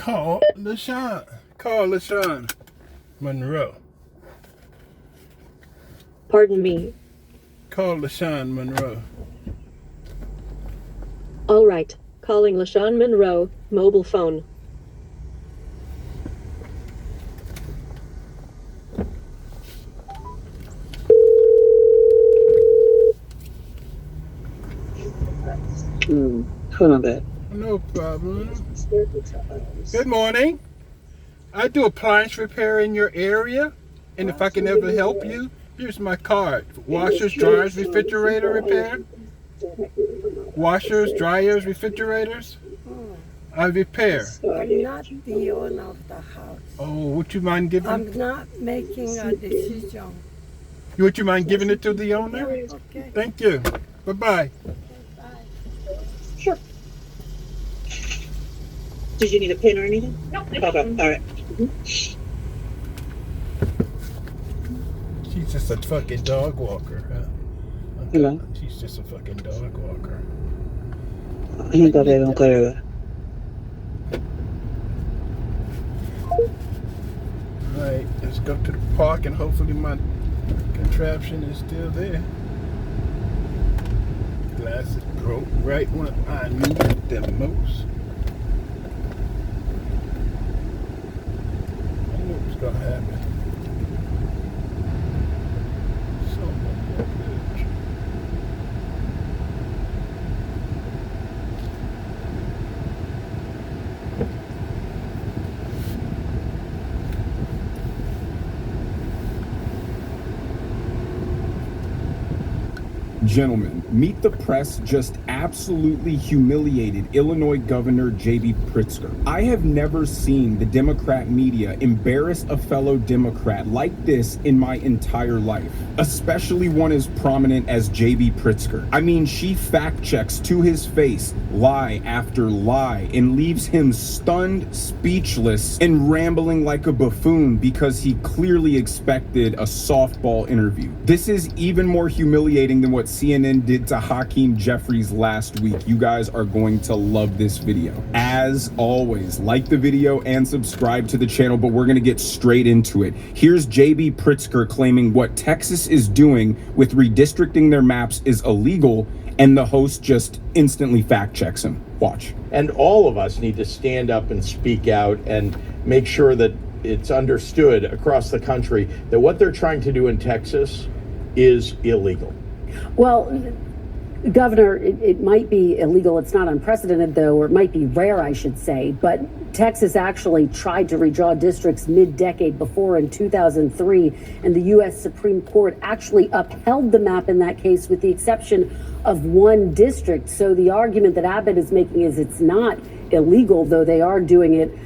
Call LaShawn. Call LaShawn Monroe. Pardon me. Call LaShawn Monroe. All right. Calling LaShawn Monroe, mobile phone. Hold on that. No problem. Good morning. I do appliance repair in your area, and if I can ever help you, here's my card. Washers, dryers, refrigerator repair. Washers, dryers, refrigerators. I repair. I'm not the owner of the house. Oh, would you mind giving? I'm not making a decision. Would you mind giving it to the owner? Okay. Thank you. Bye bye. Sure. Did you need a pen or anything? No. Okay. All right. She's just a fucking dog walker, huh? Hello. She's just a fucking dog walker. Hinta de un correo. Alright, let's go to the park and hopefully my contraption is still there. Glasses broke right when I needed them most. I knew it was gonna happen. So much bitch. Gentlemen, Meet the Press just absolutely humiliated Illinois Governor J.B. Pritzker. I have never seen the Democrat media embarrass a fellow Democrat like this in my entire life, especially one as prominent as J.B. Pritzker. I mean, she fact checks to his face lie after lie and leaves him stunned, speechless, and rambling like a buffoon because he clearly expected a softball interview. This is even more humiliating than what CNN did to Hakeem Jeffries last week. You guys are going to love this video. As always, like the video and subscribe to the channel, but we're going to get straight into it. Here's J.B. Pritzker claiming what Texas is doing with redistricting their maps is illegal, and the host just instantly fact checks him. Watch. And all of us need to stand up and speak out and make sure that it's understood across the country that what they're trying to do in Texas is illegal. Well, Governor, it might be illegal. It's not unprecedented, though, or it might be rare, I should say. But Texas actually tried to redraw districts mid-decade before in 2003, and the U.S. Supreme Court actually upheld the map in that case with the exception of one district. So the argument that Abbott is making is it's not illegal, though they are doing it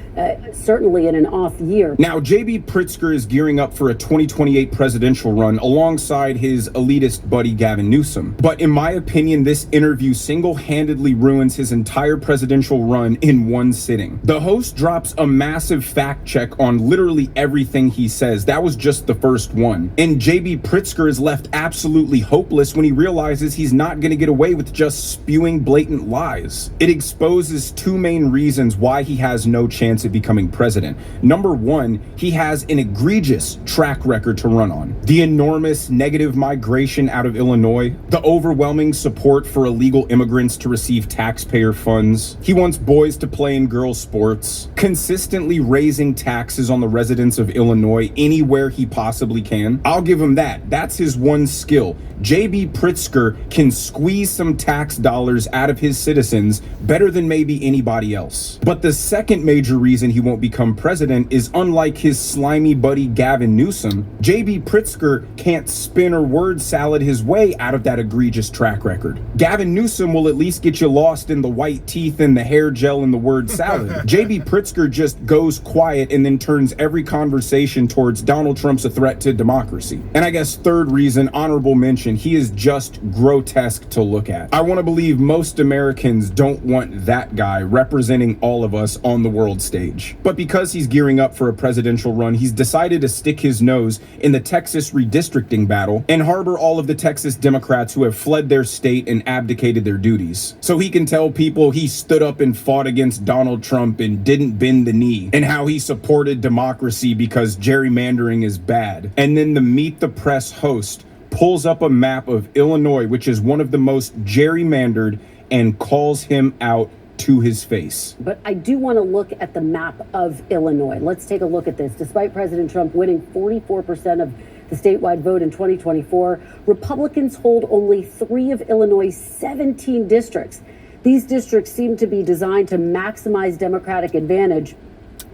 certainly in an off year. Now, J.B. Pritzker is gearing up for a 2028 presidential run alongside his elitist buddy Gavin Newsom. But in my opinion, this interview single-handedly ruins his entire presidential run in one sitting. The host drops a massive fact check on literally everything he says. That was just the first one. And J.B. Pritzker is left absolutely hopeless when he realizes he's not going to get away with just spewing blatant lies. It exposes two main reasons why he has no chance of becoming president. Number one, he has an egregious track record to run on. The enormous negative migration out of Illinois, the overwhelming support for illegal immigrants to receive taxpayer funds. He wants boys to play in girls' sports, consistently raising taxes on the residents of Illinois anywhere he possibly can. I'll give him that. That's his one skill. J.B. Pritzker can squeeze some tax dollars out of his citizens better than maybe anybody else. But the second major reason he won't become president is, unlike his slimy buddy Gavin Newsom, J.B. Pritzker can't spin or word salad his way out of that egregious track record. Gavin Newsom will at least get you lost in the white teeth and the hair gel and the word salad. J.B. Pritzker just goes quiet and then turns every conversation towards Donald Trump's a threat to democracy. And I guess third reason, honorable mention, he is just grotesque to look at. I want to believe most Americans don't want that guy representing all of us on the world stage. stage. But because he's gearing up for a presidential run, he's decided to stick his nose in the Texas redistricting battle and harbor all of the Texas Democrats who have fled their state and abdicated their duties. So he can tell people he stood up and fought against Donald Trump and didn't bend the knee, and how he supported democracy because gerrymandering is bad. And then the Meet the Press host pulls up a map of Illinois, which is one of the most gerrymandered, and calls him out to his face. But I do want to look at the map of Illinois. Let's take a look at this. Despite President Trump winning 44% of the statewide vote in 2024, Republicans hold only 3 of Illinois' 17 districts. These districts seem to be designed to maximize Democratic advantage.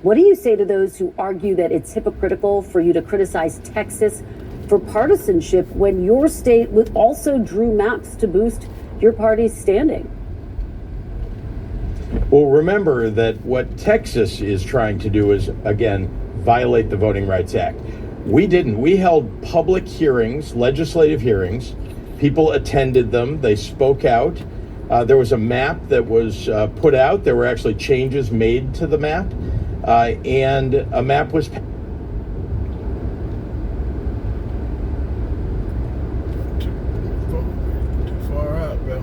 What do you say to those who argue that it's hypocritical for you to criticize Texas for partisanship when your state also drew maps to boost your party's standing? Well, remember that what Texas is trying to do is, again, violate the Voting Rights Act. We didn't. We held public hearings, legislative hearings. People attended them. They spoke out. There was a map that was put out. There were actually changes made to the map, and a map was passed. Too far out, bro.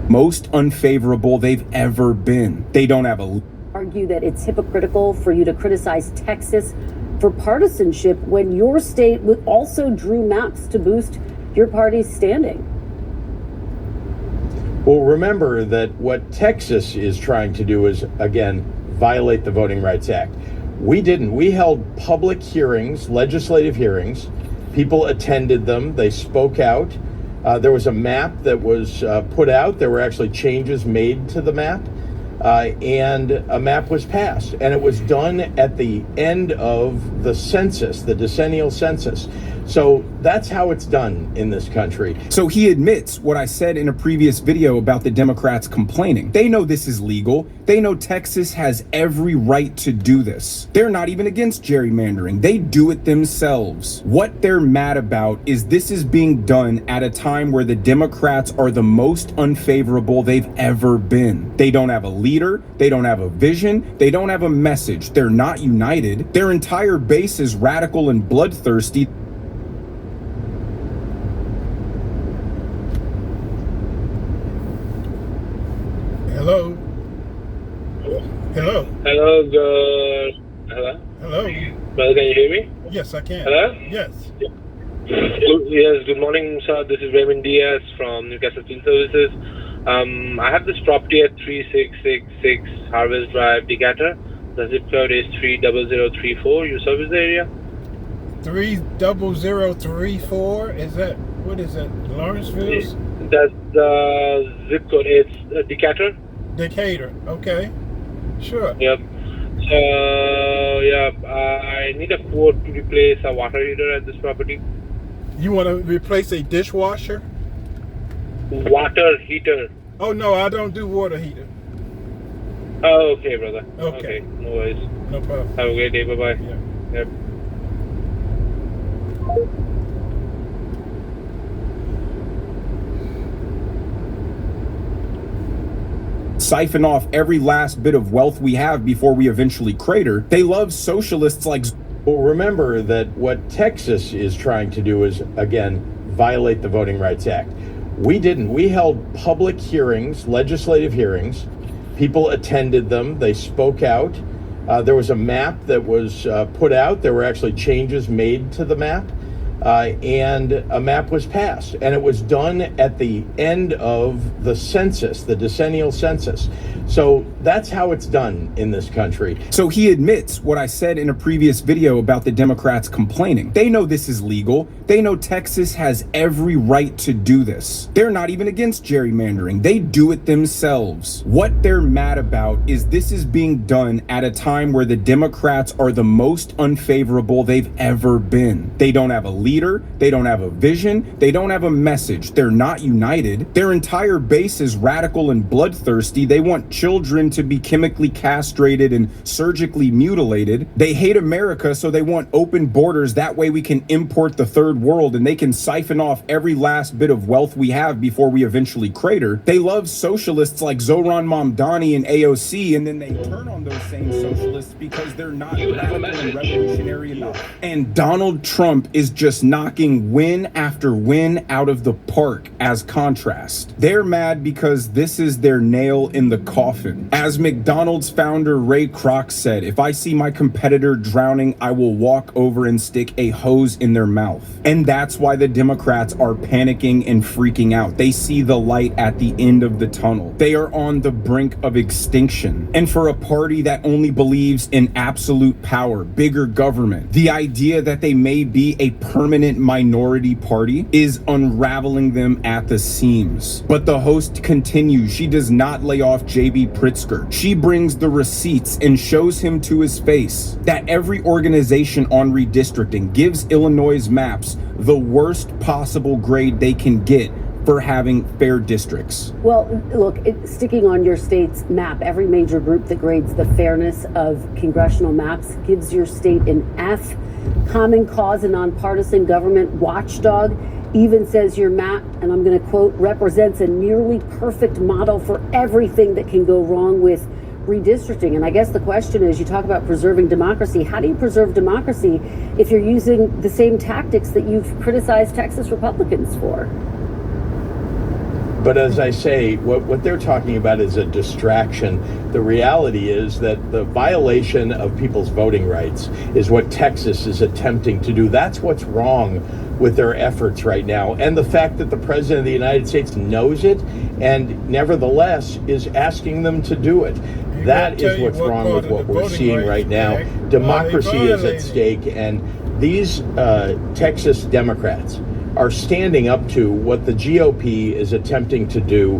Most unfavorable they've ever been. They don't have a... Argue that it's hypocritical for you to criticize Texas for partisanship when your state also drew maps to boost your party's standing. Well, remember that what Texas is trying to do is, again, violate the Voting Rights Act. We didn't. We held public hearings, legislative hearings. People attended them. They spoke out. There was a map that was put out. There were actually changes made to the map, and a map was passed. And it was done at the end of the census, the decennial census. So that's how it's done in this country. So he admits what I said in a previous video about the Democrats complaining. They know this is legal. They know Texas has every right to do this. They're not even against gerrymandering. They do it themselves. What they're mad about is this is being done at a time where the Democrats are the most unfavorable they've ever been. They don't have a leader. They don't have a vision. They don't have a message. They're not united. Their entire base is radical and bloodthirsty. Hello? Hello? Hello, good. Hello? Hello? Brother, can you hear me? Yes, I can. Hello? Yes. Yes, good morning, sir. This is Raymond Diaz from Newcastle Field Services. I have this property at 3666 Harvest Drive, Decatur. The zip code is 30034. You service the area? 30034? Is that, what is that, Lawrenceville? That's the zip code. It's Decatur. Decatur, okay. Sure. Yep. So, yeah, I need a quote to replace a water heater at this property. You want to replace a dishwasher? Water heater. Oh, no, I don't do water heater. Oh, okay, brother. Okay. No worries. No problem. Have a great day. Bye-bye. Yeah. Yep. Siphon off every last bit of wealth we have before we eventually crater. They love socialists like... Well, remember that what Texas is trying to do is, again, violate the Voting Rights Act. We didn't. We held public hearings, legislative hearings. People attended them. They spoke out. There was a map that was put out. There were actually changes made to the map, and a map was passed. And it was done at the end of the census, the decennial census. So that's how it's done in this country. So he admits what I said in a previous video about the Democrats complaining. They know this is legal. They know Texas has every right to do this. They're not even against gerrymandering. They do it themselves. What they're mad about is this is being done at a time where the Democrats are the most unfavorable they've ever been. They don't have a leader. leader, they don't have a vision, they don't have a message. They're not united. Their entire base is radical and bloodthirsty. They want children to be chemically castrated and surgically mutilated. They hate America, so they want open borders. That way we can import the third world and they can siphon off every last bit of wealth we have before we eventually crater. They love socialists like Zohran Mamdani and AOC, and then they turn on those same socialists because they're not radical and revolutionary enough. And Donald Trump is just knocking win after win out of the park as contrast. They're mad because this is their nail in the coffin. As McDonald's founder Ray Kroc said, if I see my competitor drowning, I will walk over and stick a hose in their mouth. And that's why the Democrats are panicking and freaking out. They see the light at the end of the tunnel. They are on the brink of extinction. And for a party that only believes in absolute power, bigger government, the idea that they may be a permanent minority party is unraveling them at the seams. But the host continues. She does not lay off J.B. Pritzker. She brings the receipts and shows him to his face that every organization on redistricting gives Illinois' maps the worst possible grade they can get for having fair districts. Well, look, sticking on your state's map, every major group that grades the fairness of congressional maps gives your state an F. Common Cause, a nonpartisan government watchdog, even says your map, and I'm going to quote, represents a nearly perfect model for everything that can go wrong with redistricting. And I guess the question is, you talk about preserving democracy. How do you preserve democracy if you're using the same tactics that you've criticized Texas Republicans for? But as I say, what they're talking about is a distraction. The reality is that the violation of people's voting rights is what Texas is attempting to do. That's what's wrong with their efforts right now. And the fact that the President of the United States knows it and nevertheless is asking them to do it. That is what's wrong with what we're seeing right now. Democracy is at stake, and these Texas Democrats are standing up to what the GOP is attempting to do,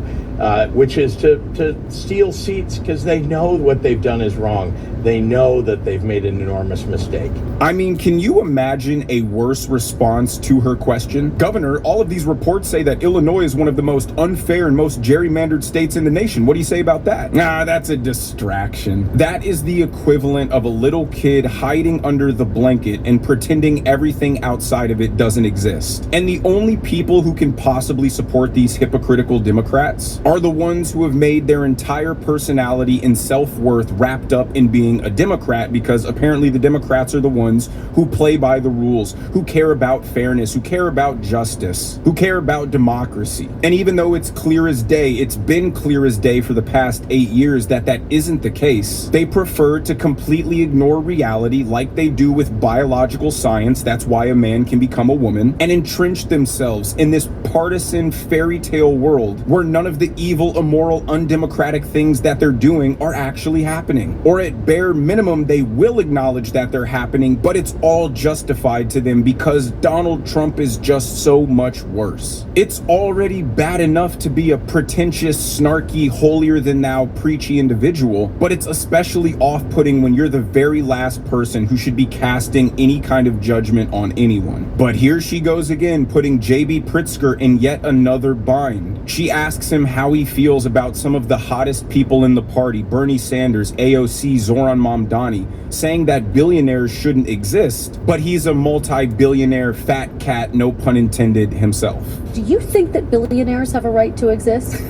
which is to steal seats because they know what they've done is wrong. They know that they've made an enormous mistake. I mean, can you imagine a worse response to her question? Governor, all of these reports say that Illinois is one of the most unfair and most gerrymandered states in the nation. What do you say about that? Nah, that's a distraction. That is the equivalent of a little kid hiding under the blanket and pretending everything outside of it doesn't exist. And the only people who can possibly support these hypocritical Democrats are the ones who have made their entire personality and self-worth wrapped up in being a Democrat, because apparently the Democrats are the ones who play by the rules, who care about fairness, who care about justice, who care about democracy. And even though it's clear as day, it's been clear as day for the past 8 years that that isn't the case, they prefer to completely ignore reality like they do with biological science. That's why a man can become a woman, and entrench themselves in this partisan fairy tale world where none of the evil, immoral, undemocratic things that they're doing are actually happening. Or at bare minimum, they will acknowledge that they're happening, but it's all justified to them because Donald Trump is just so much worse. It's already bad enough to be a pretentious, snarky, holier-than-thou, preachy individual, but it's especially off-putting when you're the very last person who should be casting any kind of judgment on anyone. But here she goes again, putting J.B. Pritzker in yet another bind. She asks him how he feels about some of the hottest people in the party, Bernie Sanders, AOC, Zohran Mamdani, saying that billionaires shouldn't exist, but he's a multi-billionaire fat cat, no pun intended, himself. Do you think that billionaires have a right to exist?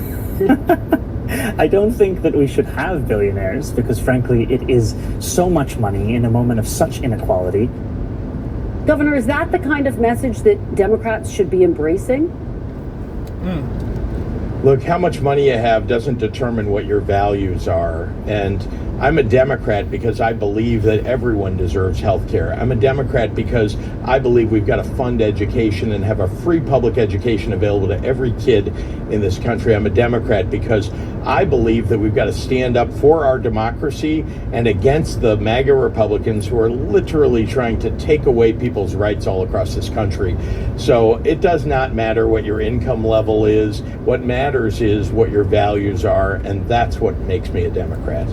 I don't think that we should have billionaires because, frankly, it is so much money in a moment of such inequality. Governor, is that the kind of message that Democrats should be embracing? Look, how much money you have doesn't determine what your values are. And I'm a Democrat because I believe that everyone deserves health care. I'm a Democrat because I believe we've got to fund education and have a free public education available to every kid in this country. I'm a Democrat because I believe that we've got to stand up for our democracy and against the MAGA Republicans who are literally trying to take away people's rights all across this country. So it does not matter what your income level is. What matters is what your values are, and that's what makes me a Democrat.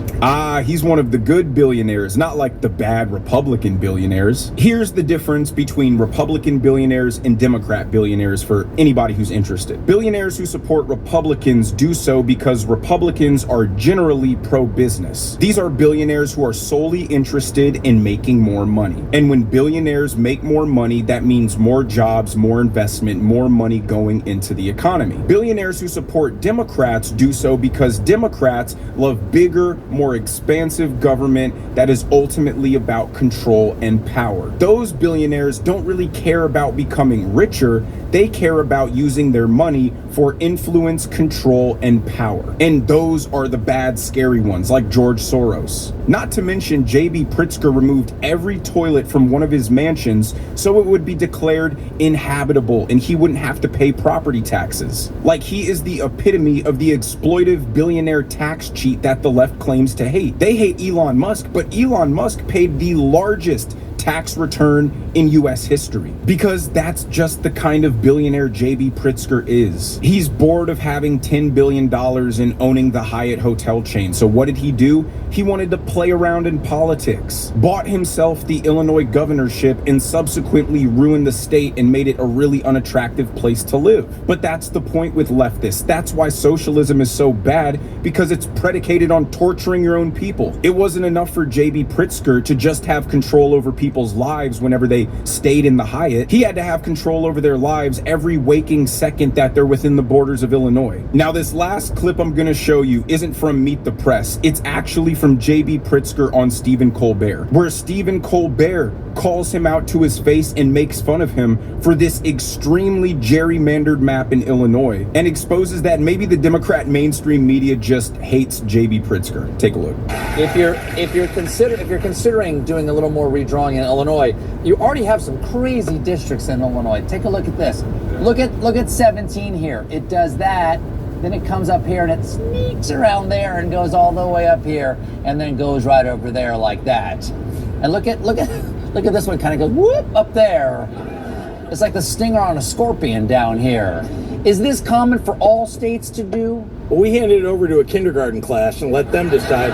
Nah, he's one of the good billionaires, not like the bad Republican billionaires. Here's the difference between Republican billionaires and Democrat billionaires for anybody who's interested. Billionaires who support Republicans do so because Republicans are generally pro-business. These are billionaires who are solely interested in making more money. And when billionaires make more money, that means more jobs, more investment, more money going into the economy. Billionaires who support Democrats do so because Democrats love bigger, more expansive government that is ultimately about control and power. Those billionaires don't really care about becoming richer. They care about using their money for influence, control, and power. And those are the bad, scary ones, like George Soros. Not to mention, J.B. Pritzker removed every toilet from one of his mansions so it would be declared inhabitable and he wouldn't have to pay property taxes. Like, he is the epitome of the exploitive billionaire tax cheat that the left claims to hate. They hate Elon Musk, but Elon Musk paid the largest tax return in US history because that's just the kind of billionaire J.B. Pritzker is. He's bored of having $10 billion and owning the Hyatt hotel chain. So what did he do? He wanted to play around in politics, bought himself the Illinois governorship, and subsequently ruined the state and made it a really unattractive place to live. But that's the point with leftists. That's why socialism is so bad, because it's predicated on torturing your own people. It wasn't enough for J.B. Pritzker to just have control over people's lives whenever they stayed in the Hyatt. He had to have control over their lives every waking second that they're within the borders of Illinois. Now, this last clip I'm going to show you isn't from Meet the Press. It's actually from J.B. Pritzker on Stephen Colbert, where Stephen Colbert calls him out to his face and makes fun of him for this extremely gerrymandered map in Illinois and exposes that maybe the Democrat mainstream media just hates J.B. Pritzker. Take a look. If you're considering doing a little more redrawing in Illinois, you already have some crazy districts in Illinois. Take a look at this. Look at 17 here. It does that. Then it comes up here and it sneaks around there and goes all the way up here and then goes right over there like that. And look at this one, kind of goes whoop up there. It's like the stinger on a scorpion down here. Is this common for all states to do? Well, we handed it over to a kindergarten class and let them decide.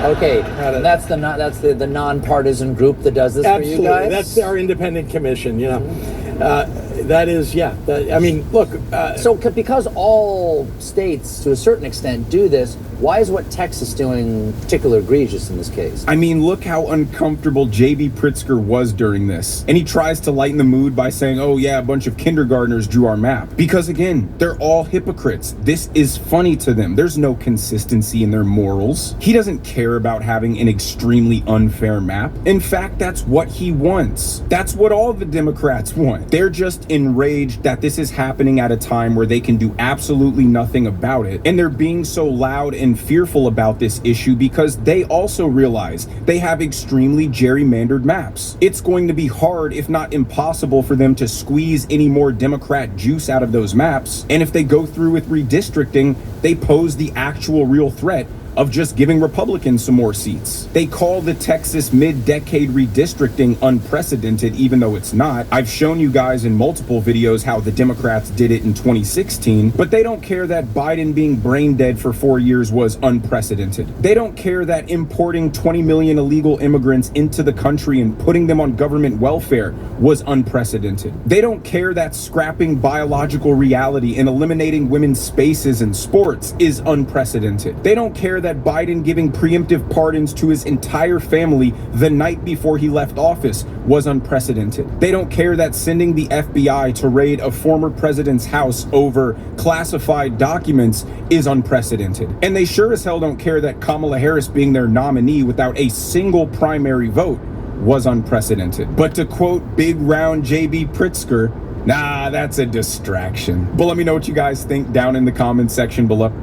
Okay, that's the nonpartisan group that does this for you guys? That's our independent commission, you know. That is, yeah. I mean, look. So because all states, to a certain extent, do this, why is what Texas is doing particularly egregious in this case? I mean, look how uncomfortable J.B. Pritzker was during this. And he tries to lighten the mood by saying, oh yeah, a bunch of kindergartners drew our map. Because again, they're all hypocrites. This is funny to them. There's no consistency in their morals. He doesn't care about having an extremely unfair map. In fact, that's what he wants. That's what all the Democrats want. They're just enraged that this is happening at a time where they can do absolutely nothing about it. And they're being so loud and fearful about this issue because they also realize they have extremely gerrymandered maps. It's going to be hard, if not impossible, for them to squeeze any more Democrat juice out of those maps. And if they go through with redistricting, they pose the actual real threat of just giving Republicans some more seats. They call the Texas mid-decade redistricting unprecedented, even though it's not. I've shown you guys in multiple videos how the Democrats did it in 2016, but they don't care that Biden being brain dead for 4 years was unprecedented. They don't care that importing 20 million illegal immigrants into the country and putting them on government welfare was unprecedented. They don't care that scrapping biological reality and eliminating women's spaces in sports is unprecedented. They don't care that Biden giving preemptive pardons to his entire family the night before he left office was unprecedented. They don't care that sending the FBI to raid a former president's house over classified documents is unprecedented. And they sure as hell don't care that Kamala Harris being their nominee without a single primary vote was unprecedented. But to quote big round J.B. Pritzker, nah, that's a distraction. But let me know what you guys think down in the comments section below.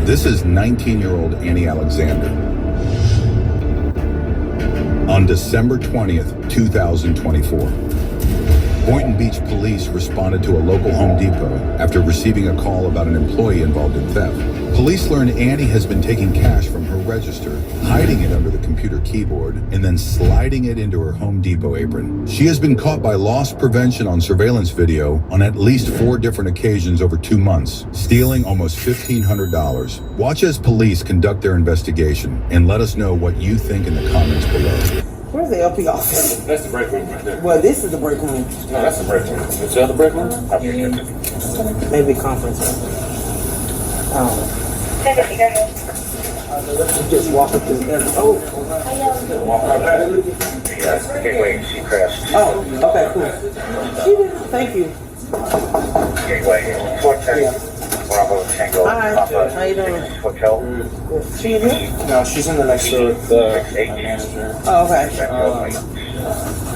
This is 19-year-old Annie Alexander. On December 20th, 2024, Boynton Beach police responded to a local Home Depot after receiving a call about an employee involved in theft. Police learned Annie has been taking cash from her register, hiding it under the computer keyboard, and then sliding it into her Home Depot apron. She has been caught by loss prevention on surveillance video on at least 4 different occasions over 2 months, stealing almost $1,500. Watch as police conduct their investigation and let us know what you think in the comments below. Where's the LP office? That's the break room right there. Well, this is the break room. No, that's the break room. Is the other break room? Maybe conference room. Just walk up to the Oh. Walk right back. Yes, Gateway, she crashed. Oh, okay, cool. Thank you. Gateway, 410. Bravo Tango. Hi, how you doing? Hotel. She in here? No, she's in the next door with the manager. Oh, okay.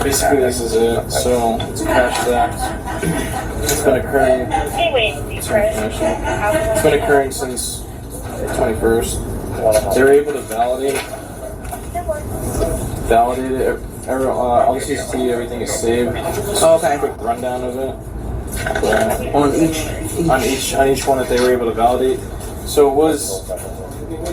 Basically, this is it. So, it's a cash theft. It's been occurring. It's been occurring since the 21st. They were able to validate it. All the CCTV, everything is saved. Oh, okay. Quick rundown of it. On each one that they were able to validate. So it was,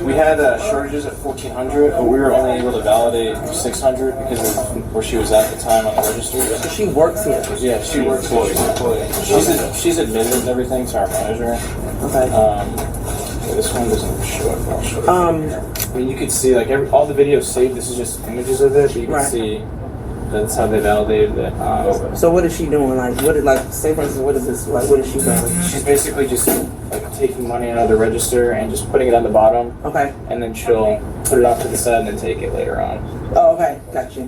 we had shortages at 1,400, but we were only able to validate 600 because of where she was at the time on the register. So she works here? Yeah, she works here. She's admitted and everything to our manager. Okay. This one doesn't show up. I'll show it. I mean, you could see like all the videos saved. This is just images of it, but you can see that's how they validated it. So what is she doing? Like, say for instance, what is this? Like, what is she doing? She's basically just like taking money out of the register and just putting it on the bottom. Okay. And then she'll put it off to the side and then take it later on. Oh, okay. Gotcha.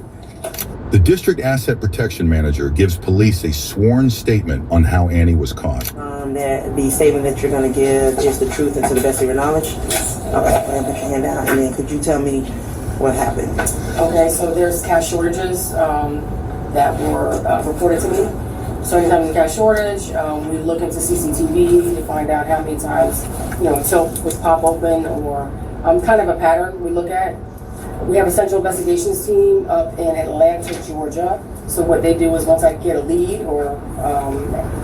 The district asset protection manager gives police a sworn statement on how Annie was caught. That the statement that you're going to give is the truth and to the best of your knowledge. Okay, go ahead and put your hand down, and then could you tell me what happened? Okay, so there's cash shortages that were reported to me. So anytime there's a cash shortage, we look into CCTV to find out how many times, till was pop open or kind of a pattern we look at. We have a central investigations team up in Atlanta, Georgia. So what they do is once I get a lead or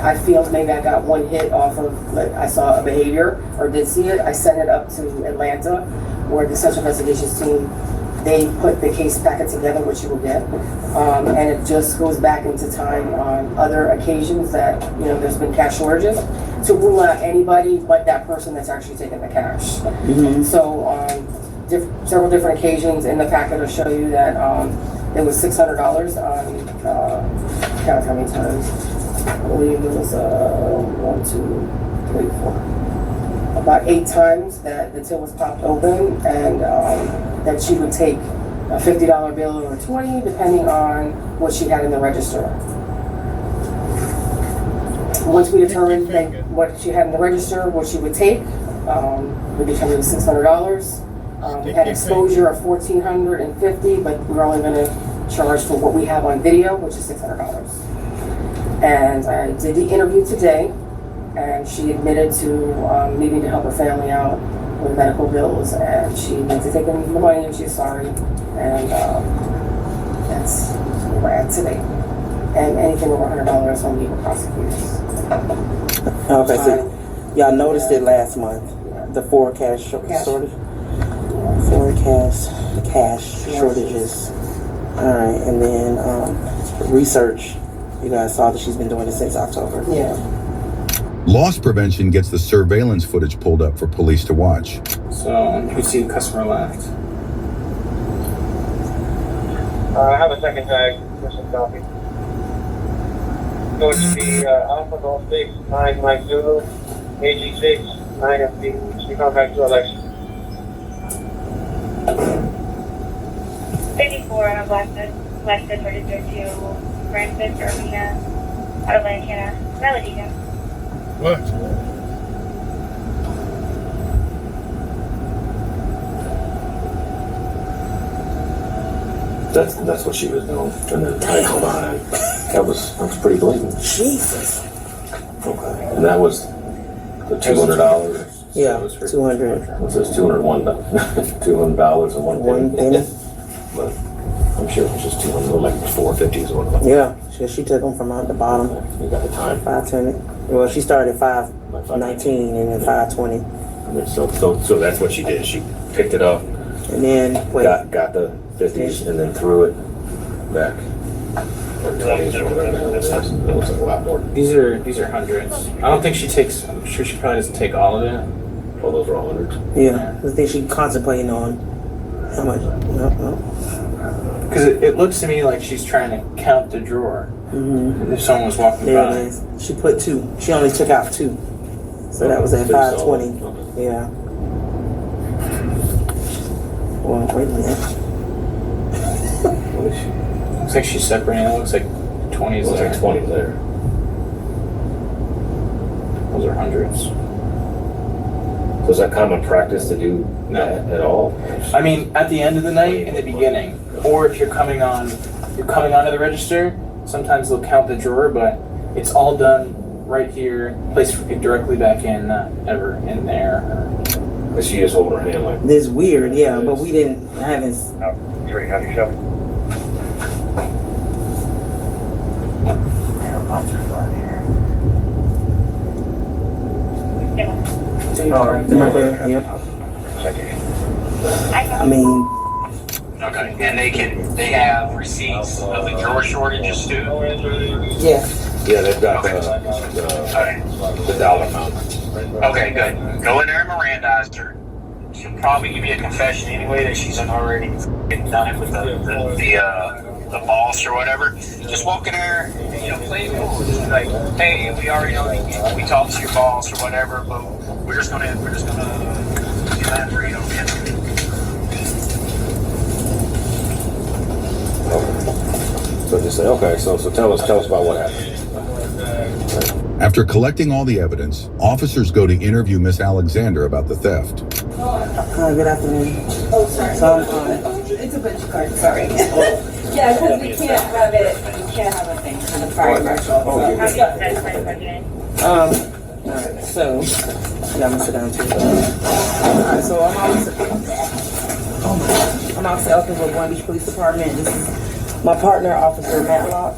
I feel maybe I got one hit off of, like I saw a behavior or did see it, I send it up to Atlanta where the central investigations team, they put the case packet together, which you will get. And it just goes back into time on other occasions that, there's been cash shortages to rule out anybody but that person that's actually taking the cash. Mm-hmm. So several different occasions in the packet will show you that it was $600 on, count how many times. I believe it was 1, 2, 3, 4. About 8 times that the till was popped open and that she would take a $50 bill or 20 depending on what she had in the register. Once we determined what she had in the register, what she would take, we determined it was $600. We had exposure of $1,450, but we're only going to charge for what we have on video, which is $600. And I did the interview today, and she admitted to needing to help her family out with medical bills, and she needs to take the money, and she's sorry. And that's where we're at today. And anything over $100 on legal prosecutors. Okay, so y'all noticed it last month, the 4 cash shortage? 4 cash shortages. All right, and then research. You guys saw that she's been doing it since October. Yeah. Loss prevention gets the surveillance footage pulled up for police to watch. So you can see the customer left. I have a second tag for some copy. So it's the Alpha Golf 6 9 Mike Zulu AG6 9 FP. She contact to Alexa. 54 on a Blackfoot registered to Francis Urbina out of Lantana. Melody, go. What? That's what she was doing. And then I come on. That was pretty blatant. Jesus. Okay. And that was the $200. Yeah, 200. It says $201 $200 and one penny. But I'm sure it was just 200, like $450 or whatever. Yeah, because she took them from out the bottom. You got the time. 5:20. Well, she started at 5:19 and then 5:20. I mean, so that's what she did. She picked it up, And then wait. got the 50s, and then threw it back. Or 20s or whatever. It looks like a lot more. These are hundreds. I don't think she takes. I'm sure she probably doesn't take all of it. All those are all hundreds. Yeah, I think she contemplating on how much. No. Because it looks to me like she's trying to count the drawer. Mm-hmm. If someone was walking There by. it is. She put 2. She only took out 2. So that was at 5:20. Yeah. Well, wait a minute. Looks like she's separating. It looks like 20s Looks there. like 20s there. Those are hundreds. So is that common practice to do that at all? I mean, at the end of the night, in the beginning, or if you're coming onto the register, sometimes they'll count the drawer, but it's all done right here, placed directly back in, not ever in there. But she is holding her hand like. This is weird, yeah, but we haven't. Sorry, have you shown? Yep. I mean, Okay, and they have receipts of the drawer shortages too? yeah. Yeah, they've got the dollar amount. Okay, good. Go in there and Mirandize her. She'll probably give you a confession anyway that she's already done it with the boss or whatever. Just walk in there, play it cool. Just be like, hey, we already know that we talked to your boss or whatever, but we're just gonna do that for you, man. So just say, okay, so tell us about what happened. After collecting all the evidence, officers go to interview Miss Alexander about the theft. Good afternoon. Oh, sorry. So, It's a bunch of cards, sorry. Yeah, because we can't have it, we can't have a thing for the fire marshal. Have you said Vice President? alright, so, yeah, I'm gonna sit down too. Alright, so I'm out Elkins with Long Beach Police Department. This is my partner, Officer Matlock.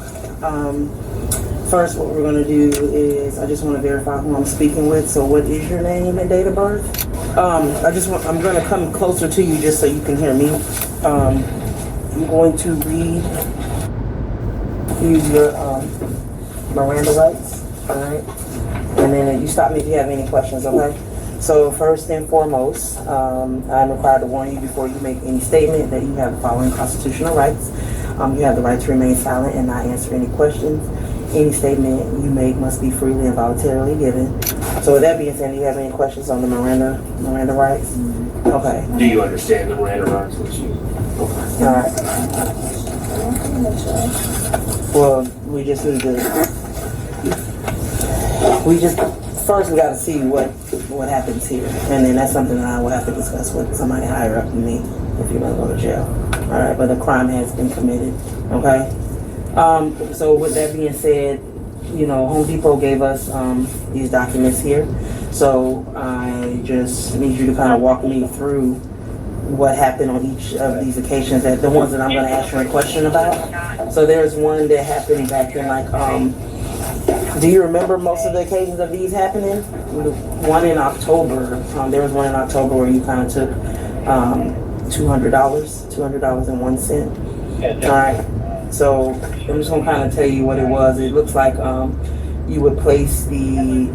First, what we're gonna do is, I just wanna verify who I'm speaking with. So what is your name and date of birth? I'm gonna come closer to you just so you can hear me. I'm going to use your Miranda rights, all right? And then you stop me if you have any questions, okay? So first and foremost, I'm required to warn you before you make any statement that you have the following constitutional rights. You have the right to remain silent and not answer any questions. Any statement you make must be freely and voluntarily given. So with that being said, do you have any questions on the Miranda rights? Okay. Do you understand the Miranda rights? All right. Well, we just need to. First we got to see what happens here, and then that's something that I will have to discuss with somebody higher up than me if you're gonna go to jail. All right, but the crime has been committed. Okay. So with that being said, Home Depot gave us these documents here. So I just need you to kind of walk me through what happened on each of these occasions, that the ones that I'm going to ask you a question about. So there's one that happened back in do you remember most of the occasions of these happening? One in October, there was one in October where you kind of took $200.01. All right. So I'm just gonna kind of tell you what it was. It looks like you would place you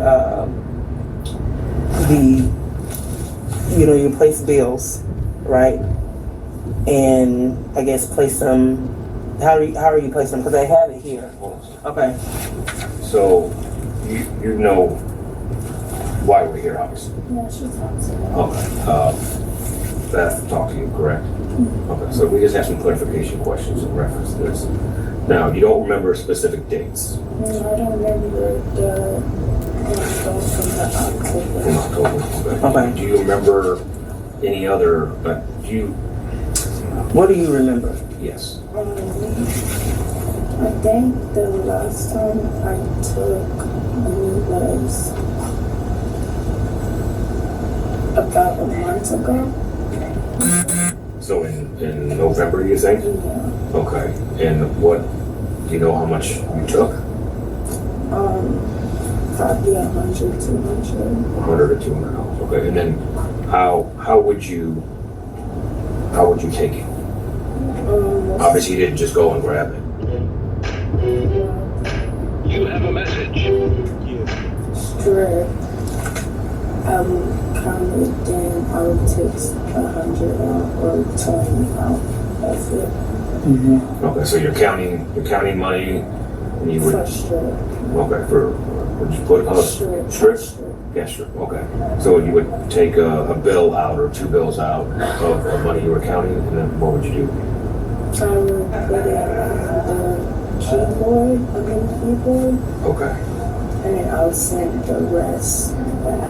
place bills, right? And I guess place them. How are you place them? Because I have it here. Okay. So you know why we're here, obviously. Yeah, she talks about Okay. Beth talked to you, correct? Okay, so we just have some clarification questions in reference to this. Now, you don't remember specific dates? I don't remember the From October. Okay. Do you remember any other, What do you remember? Yes. I think the last time I took money was about a month ago. So in November, you think? Yeah. Okay. And what Do you know how much you took? Probably 100, 200. $100 or $200. Okay, and then how would you take it? Obviously, you didn't just go and grab it. You have a message. Straight. I would count it, then I would take 100 out or 20 out. That's it. Okay, so you're counting money, and you would. For straight. Okay, would you put strip? Yeah, strip. Okay, so you would take a bill out or two bills out of money you were counting, and then what would you do? I would put it on the keyboard. Okay. And then I'll send the rest back.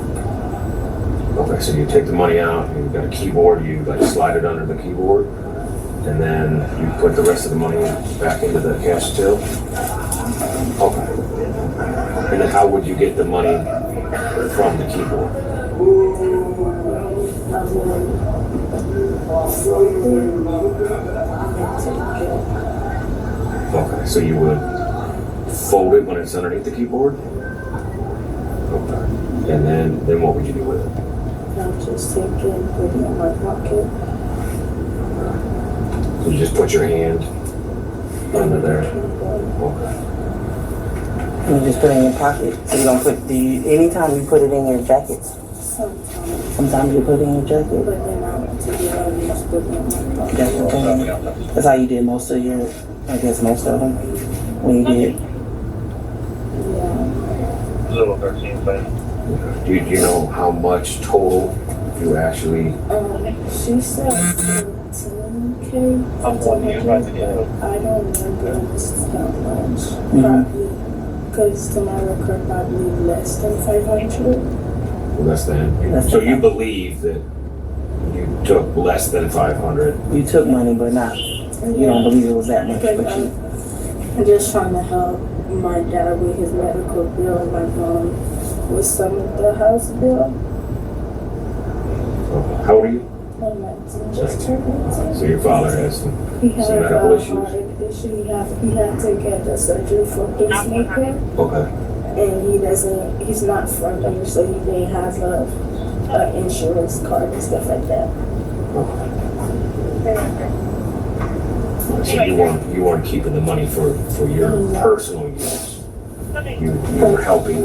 Okay, so you take the money out, you've got a keyboard, you like slide it under the keyboard, and then you put the rest of the money back into the cash till? Okay. And then how would you get the money from the keyboard? Okay, so you would fold it when it's underneath the keyboard? Okay. And then what would you do with it? I'll just take it and put it in my pocket. So you just put your hand under there? Okay. You just put it in your pocket. So you don't anytime you put it in your jackets? Sometimes you put it in your jacket? But then I'll take it out and just put it in my pocket. That's how you did most of them, when you did. Yeah. Little 13, but. Do you know how much total you actually? She said 14K. I don't remember how much. Probably, because to my record, probably less than 500. Less than. So you believe that you took less than 500? You took money, but not. You don't believe it was that much, but you. I'm just trying to help my dad with his medical bill and my mom with some of the house bill. How old are you? I'm 19, just turned 19. So your father has some medical issues? He had to get the surgery for pacemaker. Okay. And he's not from here, so he didn't have a insurance card and stuff like that. So you weren't keeping the money for your personal use. You were helping.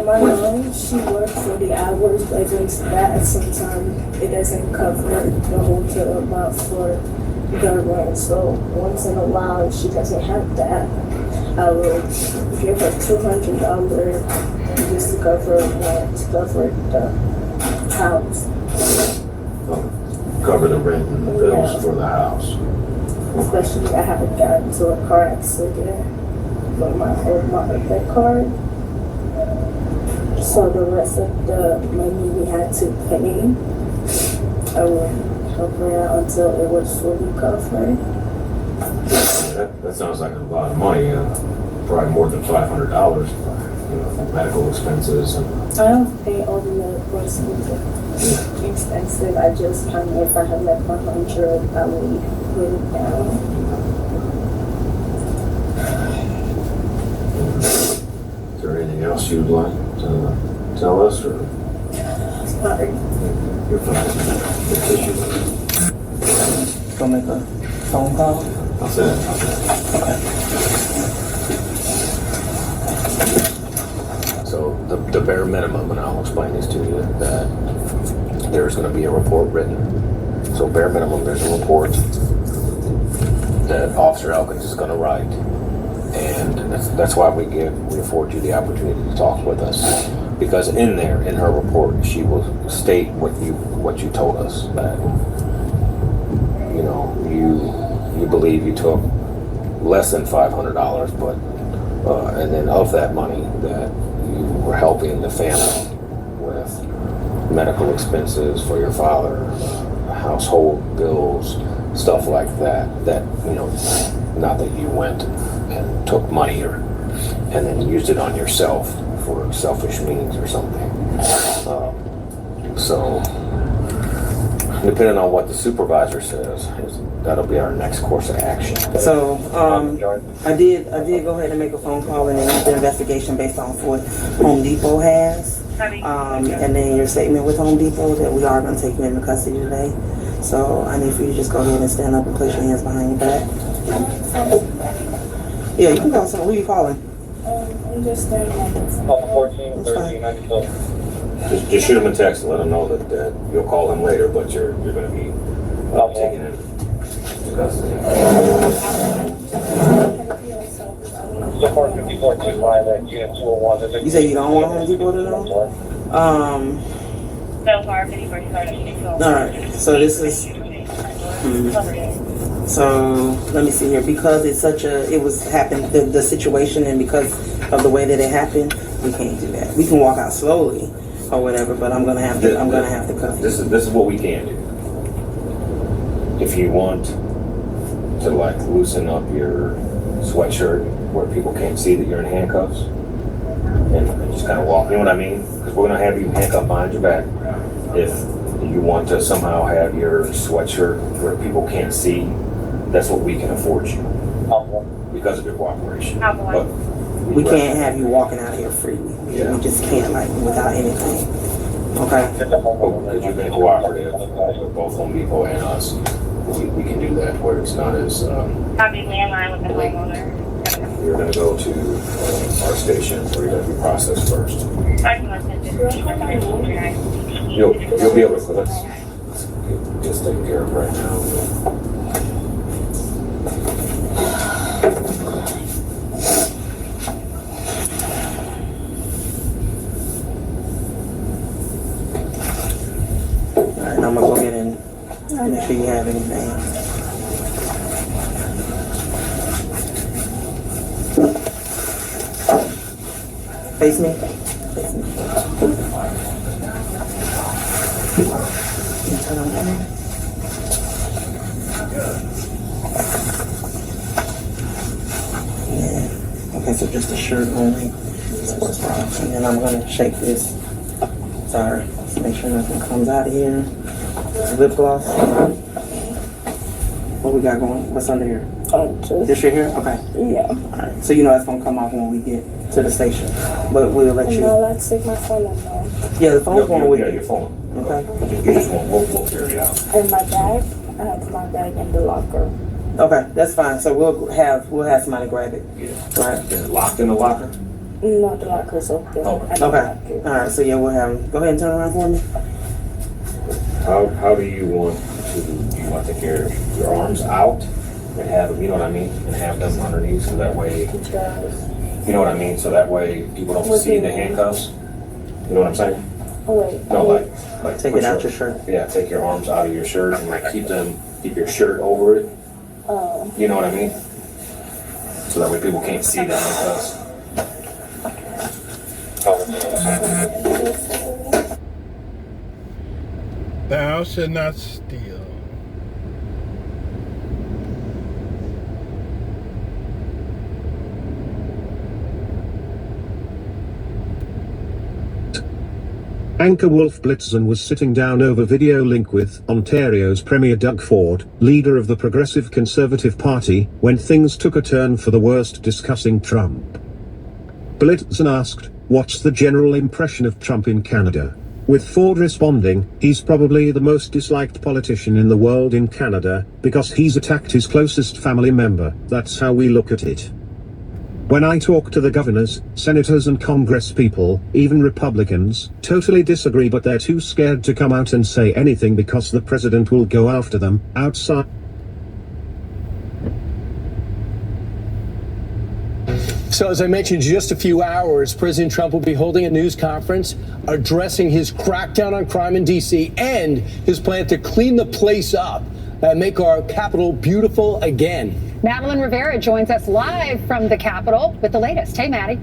My mom, she works 40 hours, but it's bad sometimes. It doesn't cover the hotel amount for the rent. So once in a while, if she doesn't have that, I will give her $200 just to cover rent, to cover the house. Cover the rent and the bills for the house. Especially I haven't gotten into a car accident with my other card. So the rest of the money we had to pay, I would help her out until it was fully covered. That sounds like a lot of money. Probably more than $500 for medical expenses. I don't pay all the medical expensive. I just kind of, if I have like 100, I would put it down. Is there anything else you'd like to tell us? Or? Sorry. You're fine. Go make a phone call? I'll send it. Okay. So the bare minimum, and I'll explain this to you, that there's going to be a report written. So bare minimum, there's a report that Officer Elkins is going to write. And that's why we afford you the opportunity to talk with us. Because in her report, she will state what you told us, that you believe you took less than $500, but and then of that money that you were helping the family with medical expenses for your father, household bills, stuff like that. Not that you went and took money and then used it on yourself for selfish means or something. So Depending on what the supervisor says, that'll be our next course of action. So, I did go ahead and make a phone call and then the investigation based off what Home Depot has. And then your statement with Home Depot that we are going to take you into custody today. So I need for you to just go ahead and stand up and place your hands behind your back. Yeah, you can call someone. Who are you calling? I'm just standing on the phone. 14, 13, 94. Just shoot him a text and let him know that you'll call him later, but you're going to be taking him to custody. So far, 5425 at unit 201. You say you don't want Home Depot to know? So far, 5425. Alright, so this is. So let me see here. Because it's happened the situation, and because of the way that it happened, we can't do that. We can walk out slowly or whatever, but I'm gonna have to cuff you. This is what we can do. If you want to like loosen up your sweatshirt where people can't see that you're in handcuffs, and just kind of walk. You know what I mean? Because we're gonna have you handcuffed behind your back. If you want to somehow have your sweatshirt where people can't see, that's what we can afford you because of your cooperation. But we can't have you walking out of here freely. Yeah. We just can't, like, without anything. Okay? Because you've been cooperative with both Home Depot and us, we can do that where it's not as. Copy landline with the homeowner. You're going to go to our station where you're going to be processed first. You'll be able to, let's just take care of right now. Alright, I'm gonna go ahead and make sure you have anything. Face me. Face me. Turn on camera. Yeah. Okay, so just a shirt only. Sports bra. And then I'm gonna shake this. Sorry. Let's make sure nothing comes out of here. Lip gloss. What we got going? What's under here? This right here? Okay. Yeah. Alright. So you know that's gonna come off when we get to the station. But we'll let you. No, let's take my phone and now. Yeah, the phone's going with you. Your phone. Okay. You just want, we'll carry it out. In my bag, I have my bag in the locker. Okay, that's fine. So we'll have somebody grab it. Yeah. Right. Is it locked in the locker? No, the locker's open. Oh. Okay. Alright, so yeah, we'll have him. Go ahead and turn around for me. How do you want to, take care of your arms out and have them, you know what I mean? And have them underneath so that way, you know what I mean? So that way people don't see the handcuffs. You know what I'm saying? Oh, wait. No, like take it out your shirt. Yeah, take your arms out of your shirt and like keep your shirt over it. Oh. You know what I mean? So that way people can't see the handcuffs. Thou shalt not steal. Anchor Wolf Blitzen was sitting down over video link with Ontario's Premier Doug Ford, leader of the Progressive Conservative Party, when things took a turn for the worst discussing Trump. Blitzen asked, "What's the general impression of Trump in Canada?" With Ford responding, "He's probably the most disliked politician in the world in Canada, because he's attacked his closest family member. That's how we look at it. When I talk to the governors, senators and Congress people, even Republicans, totally disagree, but they're too scared to come out and say anything because the president will go after them, outside." So as I mentioned, just a few hours, President Trump will be holding a news conference addressing his crackdown on crime in D.C. and his plan to clean the place up and make our capital beautiful again. Madeline Rivera joins us live from the Capitol with the latest. Hey, Maddie.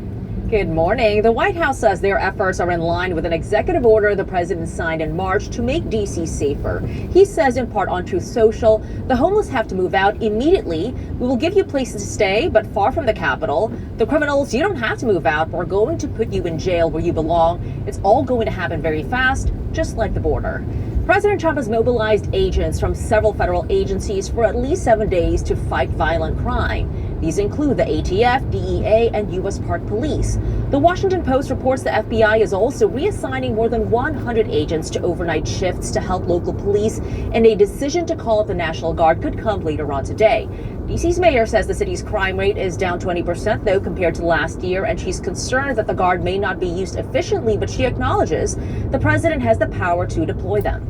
Good morning. The White House says their efforts are in line with an executive order the president signed in March to make D.C. safer. He says in part on Truth Social, the homeless have to move out immediately. We will give you places to stay, but far from the Capitol. The criminals, you don't have to move out. We're going to put you in jail where you belong. It's all going to happen very fast, just like the border. President Trump has mobilized agents from several federal agencies for at least 7 days to fight violent crime. These include the ATF, DEA, and U.S. Park Police. The Washington Post reports the FBI is also reassigning more than 100 agents to overnight shifts to help local police, and a decision to call up the National Guard could come later on today. D.C.'s mayor says the city's crime rate is down 20%, though, compared to last year, and she's concerned that the Guard may not be used efficiently, but she acknowledges the president has the power to deploy them.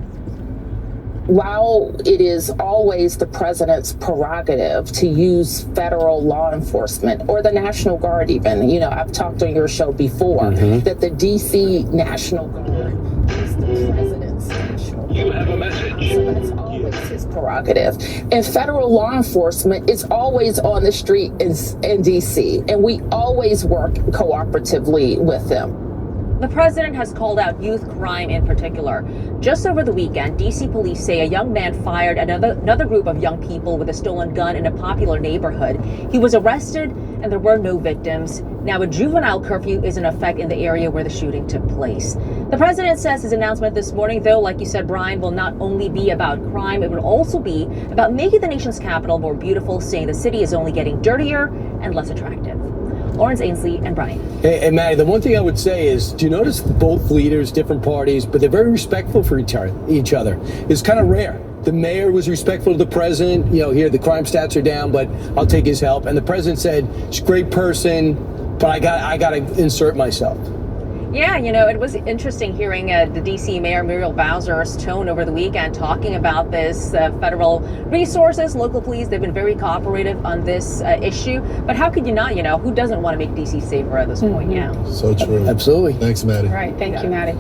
While it is always the president's prerogative to use federal law enforcement or the National Guard even, I've talked on your show before, that the D.C. National Guard is the president's national guard. You have a message. So that's always his prerogative. And federal law enforcement is always on the street in D.C., and we always work cooperatively with them. The president has called out youth crime in particular. Just over the weekend, D.C. police say a young man fired another group of young people with a stolen gun in a popular neighborhood. He was arrested and there were no victims. Now a juvenile curfew is in effect in the area where the shooting took place. The president says his announcement this morning, though, like you said, Brian, will not only be about crime, it will also be about making the nation's capital more beautiful, saying the city is only getting dirtier and less attractive. Lawrence Ainsley and Brian. Hey, Maddie, the one thing I would say is, do you notice both leaders, different parties, but they're very respectful for each other. It's kind of rare. The mayor was respectful to the president. Here the crime stats are down, but I'll take his help. And the president said, she's a great person, but I got to insert myself. Yeah, it was interesting hearing the D.C. Mayor Muriel Bowser's tone over the weekend talking about this federal resources, local police. They've been very cooperative on this issue. But how could you not, who doesn't want to make D.C. safer at this point? Yeah. So true. Absolutely. Thanks, Maddie. All right. Thank you, Maddie.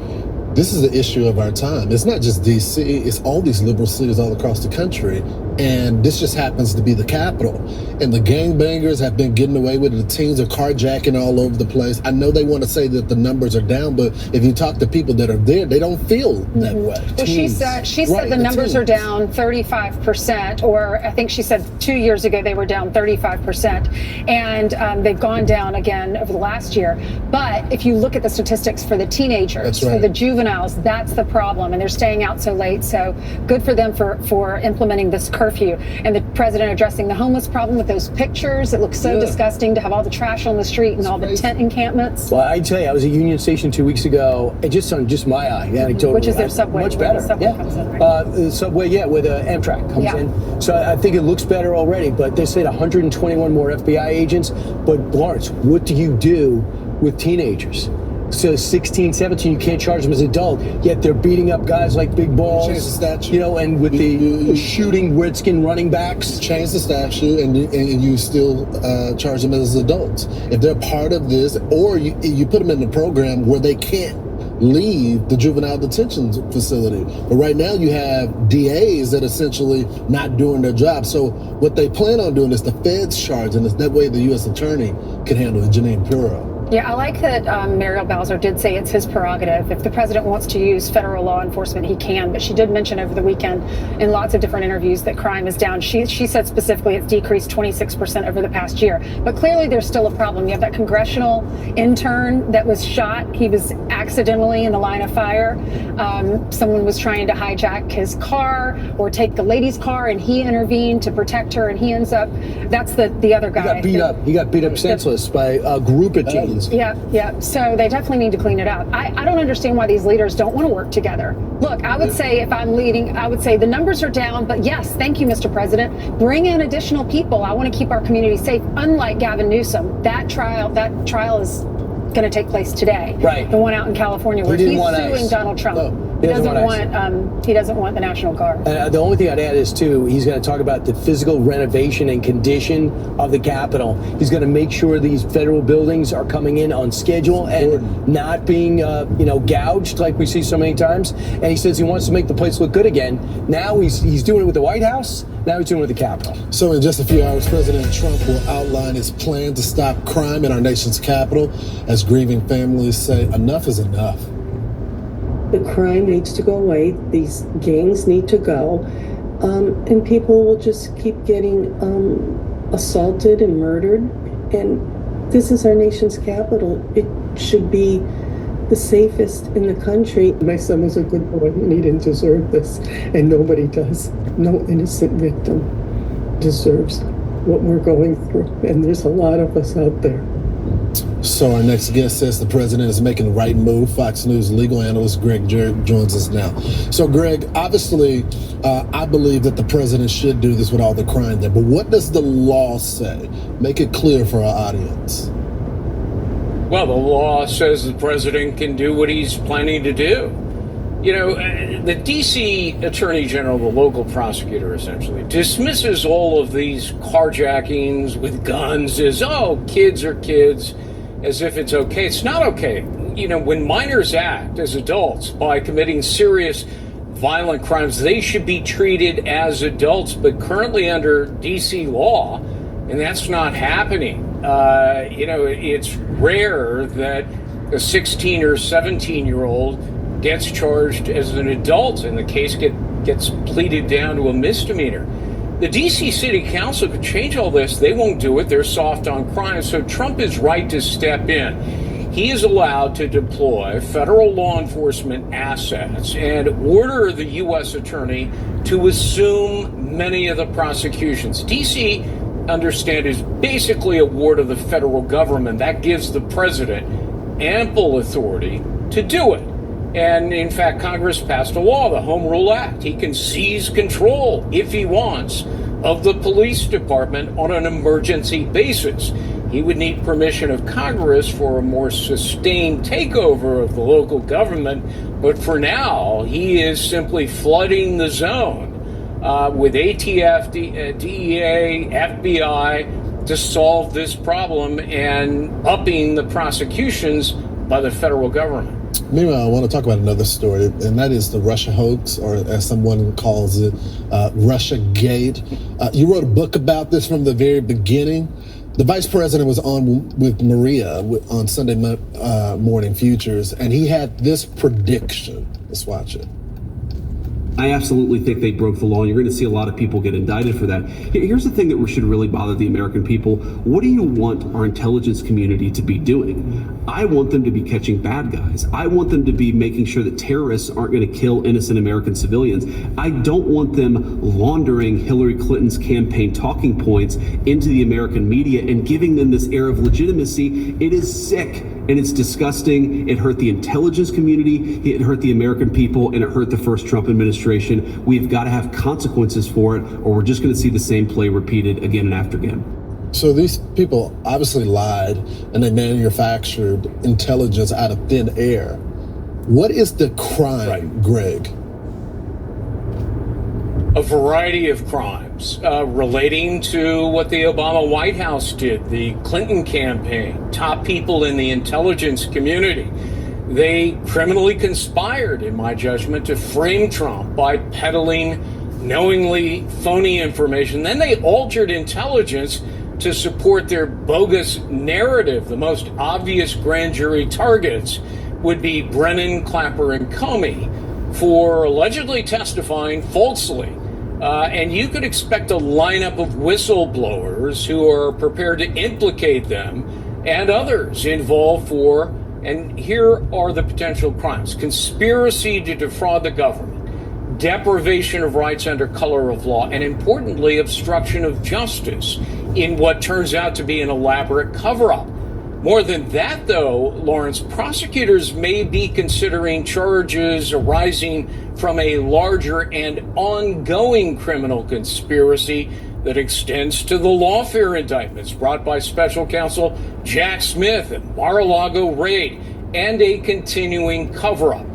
This is the issue of our time. It's not just D.C., it's all these liberal cities all across the country. And this just happens to be the capital. And the gangbangers have been getting away with it. The teens are carjacking all over the place. I know they want to say that the numbers are down, but if you talk to people that are there, they don't feel that way. Well, she said the numbers are down 35%, or I think she said 2 years ago they were down 35%. And they've gone down again over the last year. But if you look at the statistics for the teenagers, for the juveniles, that's the problem. And they're staying out so late. So good for them for implementing this curfew. And the president addressing the homeless problem with those pictures. It looks so disgusting to have all the trash on the street and all the tent encampments. Well, I tell you, I was at Union Station 2 weeks ago, and just on my eye, anecdotally. Which is their subway. Much better. The subway comes in, right? The subway, where the Amtrak comes in. So I think it looks better already, but they said 121 more FBI agents. But Lawrence, what do you do with teenagers? So 16, 17, you can't charge them as adult, yet they're beating up guys like Big Balls. Change the statute. And with the shooting Redskin running backs. Change the statute and you still charge them as adults. If they're part of this, or you put them in a program where they can't leave the juvenile detention facility. But right now you have DAs that essentially not doing their job. So what they plan on doing is the feds charging us. That way the U.S. attorney can handle it, Janine Pirro. Yeah, I like that Muriel Bowser did say it's his prerogative. If the president wants to use federal law enforcement, he can. But she did mention over the weekend in lots of different interviews that crime is down. She said specifically it's decreased 26% over the past year. But clearly there's still a problem. You have that congressional intern that was shot. He was accidentally in the line of fire. Someone was trying to hijack his car or take the lady's car, and he intervened to protect her, and he ends up, that's the other guy. He got beat up senseless by a group of teens. Yeah. So they definitely need to clean it up. I don't understand why these leaders don't want to work together. Look, I would say if I'm leading, I would say the numbers are down, but yes, thank you, Mr. President. Bring in additional people. I want to keep our community safe. Unlike Gavin Newsom, that trial is going to take place today. Right. The one out in California where he's suing Donald Trump. No. He doesn't want the National Guard. The only thing I'd add is, too, he's going to talk about the physical renovation and condition of the Capitol. He's going to make sure these federal buildings are coming in on schedule and not being, gouged like we see so many times. And he says he wants to make the place look good again. Now he's doing it with the White House. Now he's doing it with the Capitol. So in just a few hours, President Trump will outline his plan to stop crime in our nation's capital as grieving families say enough is enough. The crime needs to go away. These gangs need to go. And people will just keep getting assaulted and murdered. And this is our nation's capital. It should be the safest in the country. My son was a good boy and he didn't deserve this, and nobody does. No innocent victim deserves what we're going through, and there's a lot of us out there. So our next guest says the president is making the right move. Fox News legal analyst Greg Jarrett joins us now. So Greg, obviously, I believe that the president should do this with all the crime there, but what does the law say? Make it clear for our audience. Well, the law says the president can do what he's planning to do. You know, the D.C. Attorney General, the local prosecutor, essentially dismisses all of these carjackings with guns as, oh, kids are kids, as if it's okay. It's not okay. You know, when minors act as adults by committing serious violent crimes, they should be treated as adults, but currently under D.C. law, and that's not happening. You know, it's rare that a 16 or 17-year-old gets charged as an adult and the case gets pleaded down to a misdemeanor. The D.C. City Council could change all this. They won't do it. They're soft on crime. So Trump is right to step in. He is allowed to deploy federal law enforcement assets and order the U.S. attorney to assume many of the prosecutions. D.C., understand, is basically a ward of the federal government. That gives the president ample authority to do it. And in fact, Congress passed a law, the Home Rule Act. He can seize control, if he wants, of the police department on an emergency basis. He would need permission of Congress for a more sustained takeover of the local government. But for now, he is simply flooding the zone with ATF, DEA, FBI to solve this problem and upping the prosecutions by the federal government. Meanwhile, I want to talk about another story, and that is the Russia hoax, or as someone calls it, Russiagate. You wrote a book about this from the very beginning. The vice president was on with Maria on Sunday Morning Futures, and he had this prediction. Let's watch it. I absolutely think they broke the law. You're going to see a lot of people get indicted for that. Here's the thing that should really bother the American people. What do you want our intelligence community to be doing? I want them to be catching bad guys. I want them to be making sure that terrorists aren't going to kill innocent American civilians. I don't want them laundering Hillary Clinton's campaign talking points into the American media and giving them this air of legitimacy. It is sick. And it's disgusting. It hurt the intelligence community, it hurt the American people, and it hurt the first Trump administration. We've got to have consequences for it, or we're just going to see the same play repeated again and after again. So these people obviously lied, and they manufactured intelligence out of thin air. What is the crime, Greg? A variety of crimes relating to what the Obama White House did, the Clinton campaign, top people in the intelligence community. They criminally conspired, in my judgment, to frame Trump by peddling knowingly phony information. Then they altered intelligence to support their bogus narrative. The most obvious grand jury targets would be Brennan, Clapper, and Comey for allegedly testifying falsely. And you could expect a lineup of whistleblowers who are prepared to implicate them and others involved for, and here are the potential crimes: conspiracy to defraud the government, deprivation of rights under color of law, and importantly, obstruction of justice in what turns out to be an elaborate cover-up. More than that, though, Lawrence, prosecutors may be considering charges arising from a larger and ongoing criminal conspiracy that extends to the lawfare indictments brought by special counsel Jack Smith and Mar-a-Lago raid, and a continuing cover-up.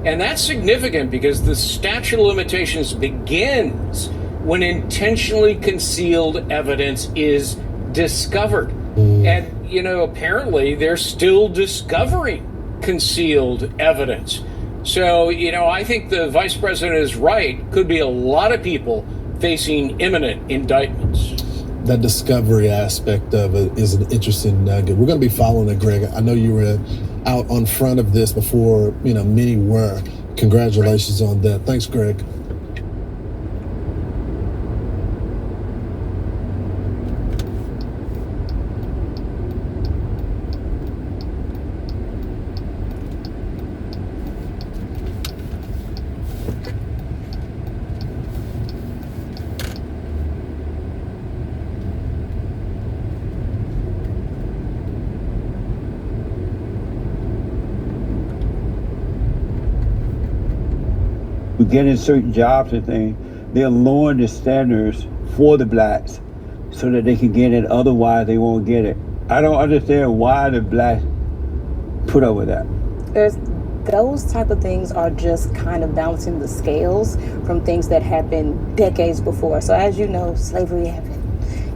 And that's significant because the statute of limitations begins when intentionally concealed evidence is discovered. And you know, apparently they're still discovering concealed evidence. So, you know, I think the vice president is right. Could be a lot of people facing imminent indictments. That discovery aspect of it is an interesting nugget. We're going to be following it, Greg. I know you were out on front of this before, you know, many were. Congratulations on that. Thanks, Greg. getting certain jobs and things, they're lowering the standards for the blacks so that they can get it. Otherwise, they won't get it. I don't understand why the blacks put up with that. Those type of things are just kind of balancing the scales from things that happened decades before. So as you know, slavery happened.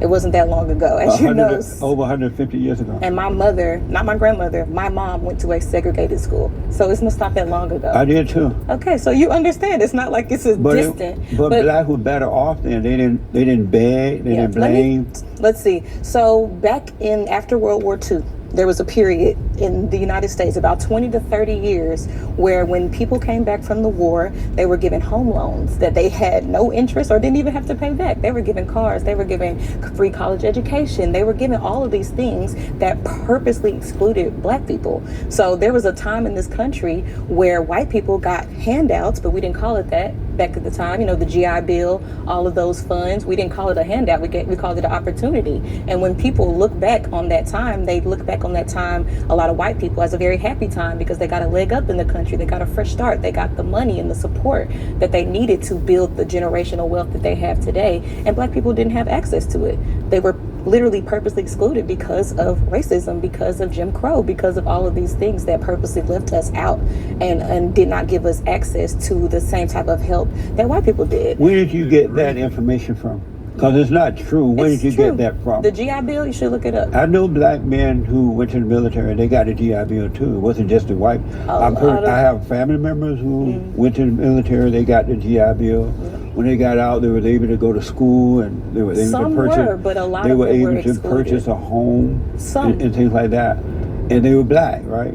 It wasn't that long ago, as you know. Over 150 years ago. And my mother, not my grandmother, my mom went to a segregated school. So it's not that long ago. I did too. Okay, so you understand. It's not like it's distant. But blacks were better off then. They didn't beg. They didn't blame. Let's see. So back after World War II, there was a period in the United States, about 20 to 30 years, where when people came back from the war, they were given home loans that they had no interest or didn't even have to pay back. They were given cars, they were given free college education, they were given all of these things that purposely excluded black people. So there was a time in this country where white people got handouts, but we didn't call it that back at the time. You know, the GI Bill, all of those funds, we didn't call it a handout, we called it an opportunity. And when people look back on that time, they look back on that time, a lot of white people, as a very happy time because they got a leg up in the country, they got a fresh start, they got the money and the support that they needed to build the generational wealth that they have today. And black people didn't have access to it. They were literally purposely excluded because of racism, because of Jim Crow, because of all of these things that purposely left us out and did not give us access to the same type of help that white people did. Where did you get that information from? Because it's not true. Where did you get that from? The GI Bill, you should look it up. I know black men who went to the military, they got a GI Bill too. It wasn't just the white. I have family members who went to the military, they got the GI Bill. When they got out, they were able to go to school and they were able to purchase. But a lot they of were them able were to excluded. purchase a home and things like that. And they were black, right?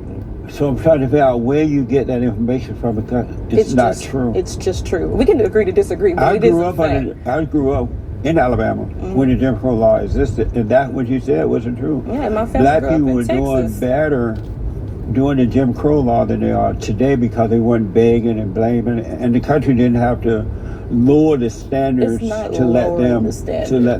So I'm trying to figure out where you get that information from because it's not true. It's just true. We can agree to disagree, but I grew up in Alabama when the Jim Crow law existed, and that what you said wasn't true. Yeah, my family Black grew up people in were doing Texas. better during the Jim Crow law than they are today because they weren't begging and blaming, and the country didn't have to lower the standards to let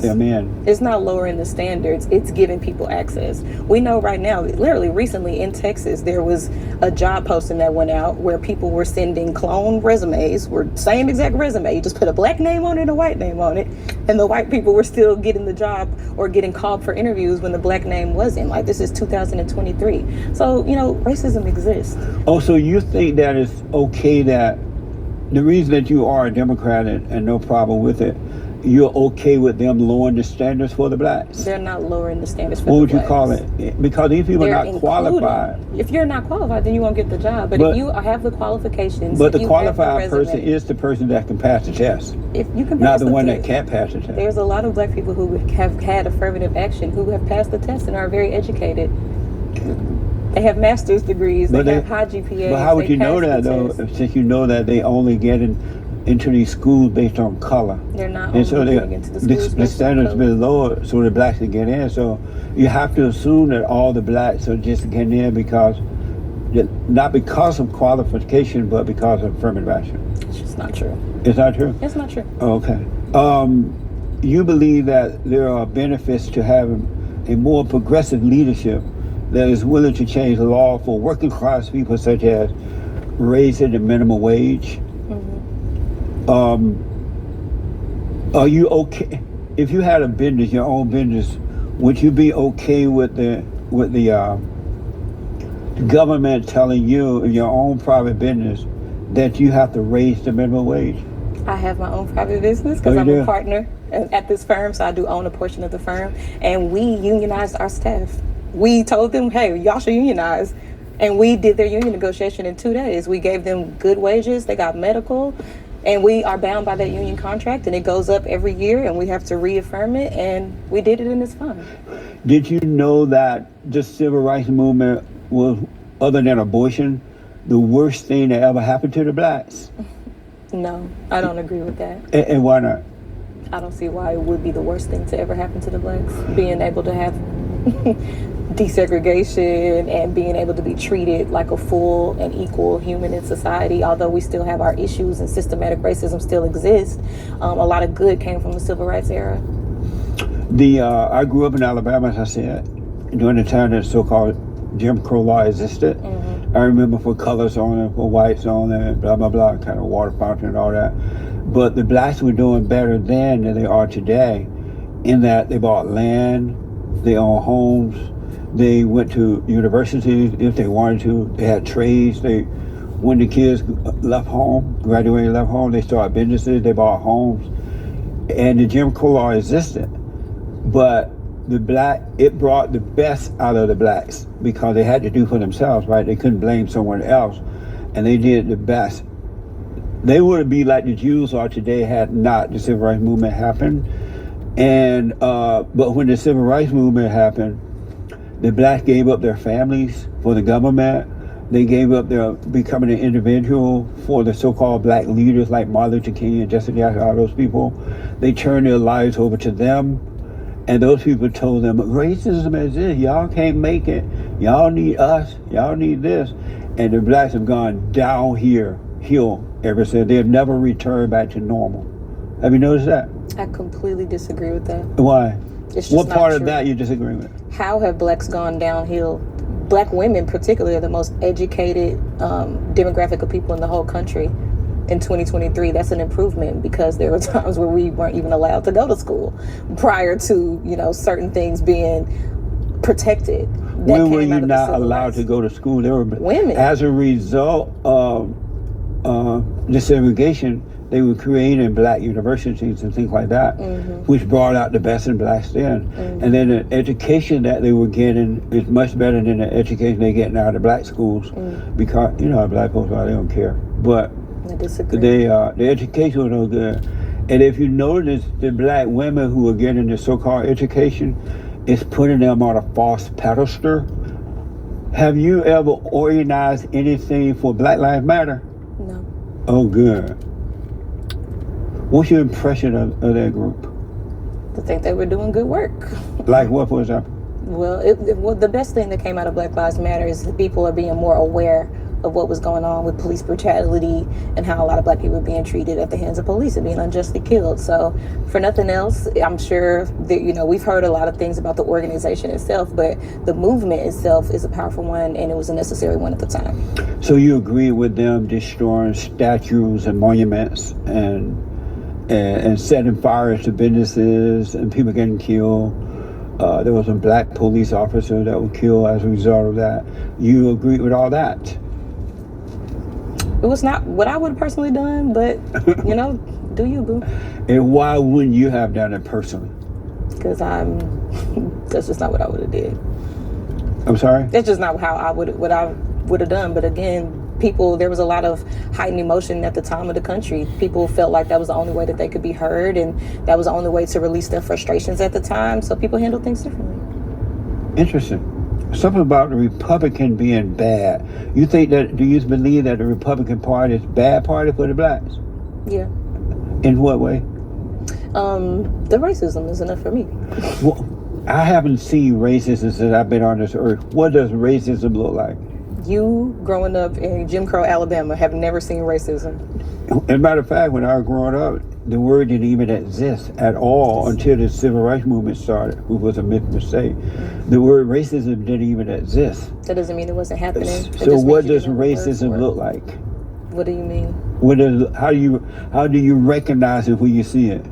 them in. It's not lowering the standards, it's giving people access. We know right now, literally recently in Texas, there was a job posting that went out where people were sending clone resumes, same exact resume, you just put a black name on it and a white name on it, and the white people were still getting the job or getting called for interviews when the black name wasn't. Like, this is 2023. So, you know, racism exists. Oh, so you think that it's okay that the reason that you are a Democrat and no problem with it, you're okay with them lowering the standards for the blacks? They're not lowering the standards for What the would you blacks. call it? Because these people are not qualified. If you're not qualified, then you won't get the job. But if you have the qualifications, But the you qualified have the resume, person is the person that can pass the test. If you can not pass the the one test. that can't pass the test. There's a lot of black people who have had affirmative action, who have passed the test and are very educated. They have master's degrees, they have high GPAs. But how would they you know pass that the though, test. since you know that they only get into these schools based on color? They're not And so only they, getting into the the schools based on standards color. been lowered so the blacks can get in. So you have to assume that all the blacks are just getting in because, not because of qualification, but because of affirmative action. It's just not true. It's not true? It's not true. Okay. You believe that there are benefits to having a more progressive leadership that is willing to change the law for working class people, such as raising the minimum wage. Are you okay if you had a business, your own business? Would you be okay with the government telling you in your own private business that you have to raise the minimum wage? I have my own private business because I'm a partner at this firm, so I do own a portion of the firm, and we unionized our staff. We told them, hey, y'all should unionize, and we did their union negotiation in 2 days. We gave them good wages, they got medical, and we are bound by that union contract, and it goes up every year, and we have to reaffirm it, and we did it, and it's fine. Did you know that the civil rights movement was, other than abortion, the worst thing that ever happened to the blacks? No, I don't agree with that. And why not? I don't see why it would be the worst thing to ever happen to the blacks. Being able to have desegregation and being able to be treated like a full and equal human in society, although we still have our issues and systematic racism still exists, a lot of good came from the civil rights era. I grew up in Alabama, as I said, during the time that so-called Jim Crow law existed. I remember for colors on it, for whites on it, blah, blah, blah, kind of water fountain and all that. But the blacks were doing better then than they are today, in that they bought land, they owned homes, they went to universities if they wanted to, they had trades. When the kids left home, graduated, left home, they started businesses, they bought homes. And the Jim Crow law existed. But it brought the best out of the blacks because they had to do for themselves, right? They couldn't blame someone else. And they did the best. They would be like the Jews are today had not the civil rights movement happened. And but when the civil rights movement happened, the blacks gave up their families for the government. They gave up their becoming an individual for the so-called black leaders like Martin Luther King and Jesse Jackson, all those people. They turned their lives over to them. And those people told them, racism is this, y'all can't make it. Y'all need us, y'all need this. And the blacks have gone downhill ever since. They have never returned back to normal. Have you noticed that? I completely disagree with that. Why? It's just what not part true. of that you disagree with? How have blacks gone downhill? Black women particularly are the most educated demographic of people in the whole country. In 2023, that's an improvement because there were times where we weren't even allowed to go to school prior to, certain things being protected. When were you not allowed to go to school? There were women. As a result of the segregation, they were creating black universities and things like that, which brought out the best in blacks then. And then the education that they were getting is much better than the education they're getting out of black schools because, black folks, they don't care. But I disagree. The education was no good. And if you notice, the black women who are getting the so-called education, it's putting them on a false pedestal. Have you ever organized anything for Black Lives Matter? No. Oh, good. What's your impression of that group? To think they were doing good work. Like what, for example? Well, the best thing that came out of Black Lives Matter is that people are being more aware of what was going on with police brutality and how a lot of black people were being treated at the hands of police and being unjustly killed. So for nothing else, I'm sure that, we've heard a lot of things about the organization itself, but the movement itself is a powerful one and it was a necessary one at the time. So you agree with them destroying statues and monuments and setting fires to businesses and people getting killed? There was a black police officer that was killed as a result of that. You agree with all that? It was not what I would have personally done, but, do you, boo? And why wouldn't you have done it personally? Because that's just not what I would have did. I'm sorry? That's just not what I would have done. But again, there was a lot of heightened emotion at the time of the country. People felt like that was the only way that they could be heard, and that was the only way to release their frustrations at the time. So people handled things differently. Interesting. Something about the Republican being bad. Do you believe that the Republican Party is a bad party for the blacks? Yeah. In what way? The racism is enough for me. Well, I haven't seen racism since I've been on this earth. What does racism look like? You, growing up in Jim Crow, Alabama, have never seen racism. As a matter of fact, when I was growing up, the word didn't even exist at all until the civil rights movement started, which was a mistake. The word racism didn't even exist. That doesn't mean it wasn't happening. So what does racism look like? What do you mean? How do you recognize it when you see it?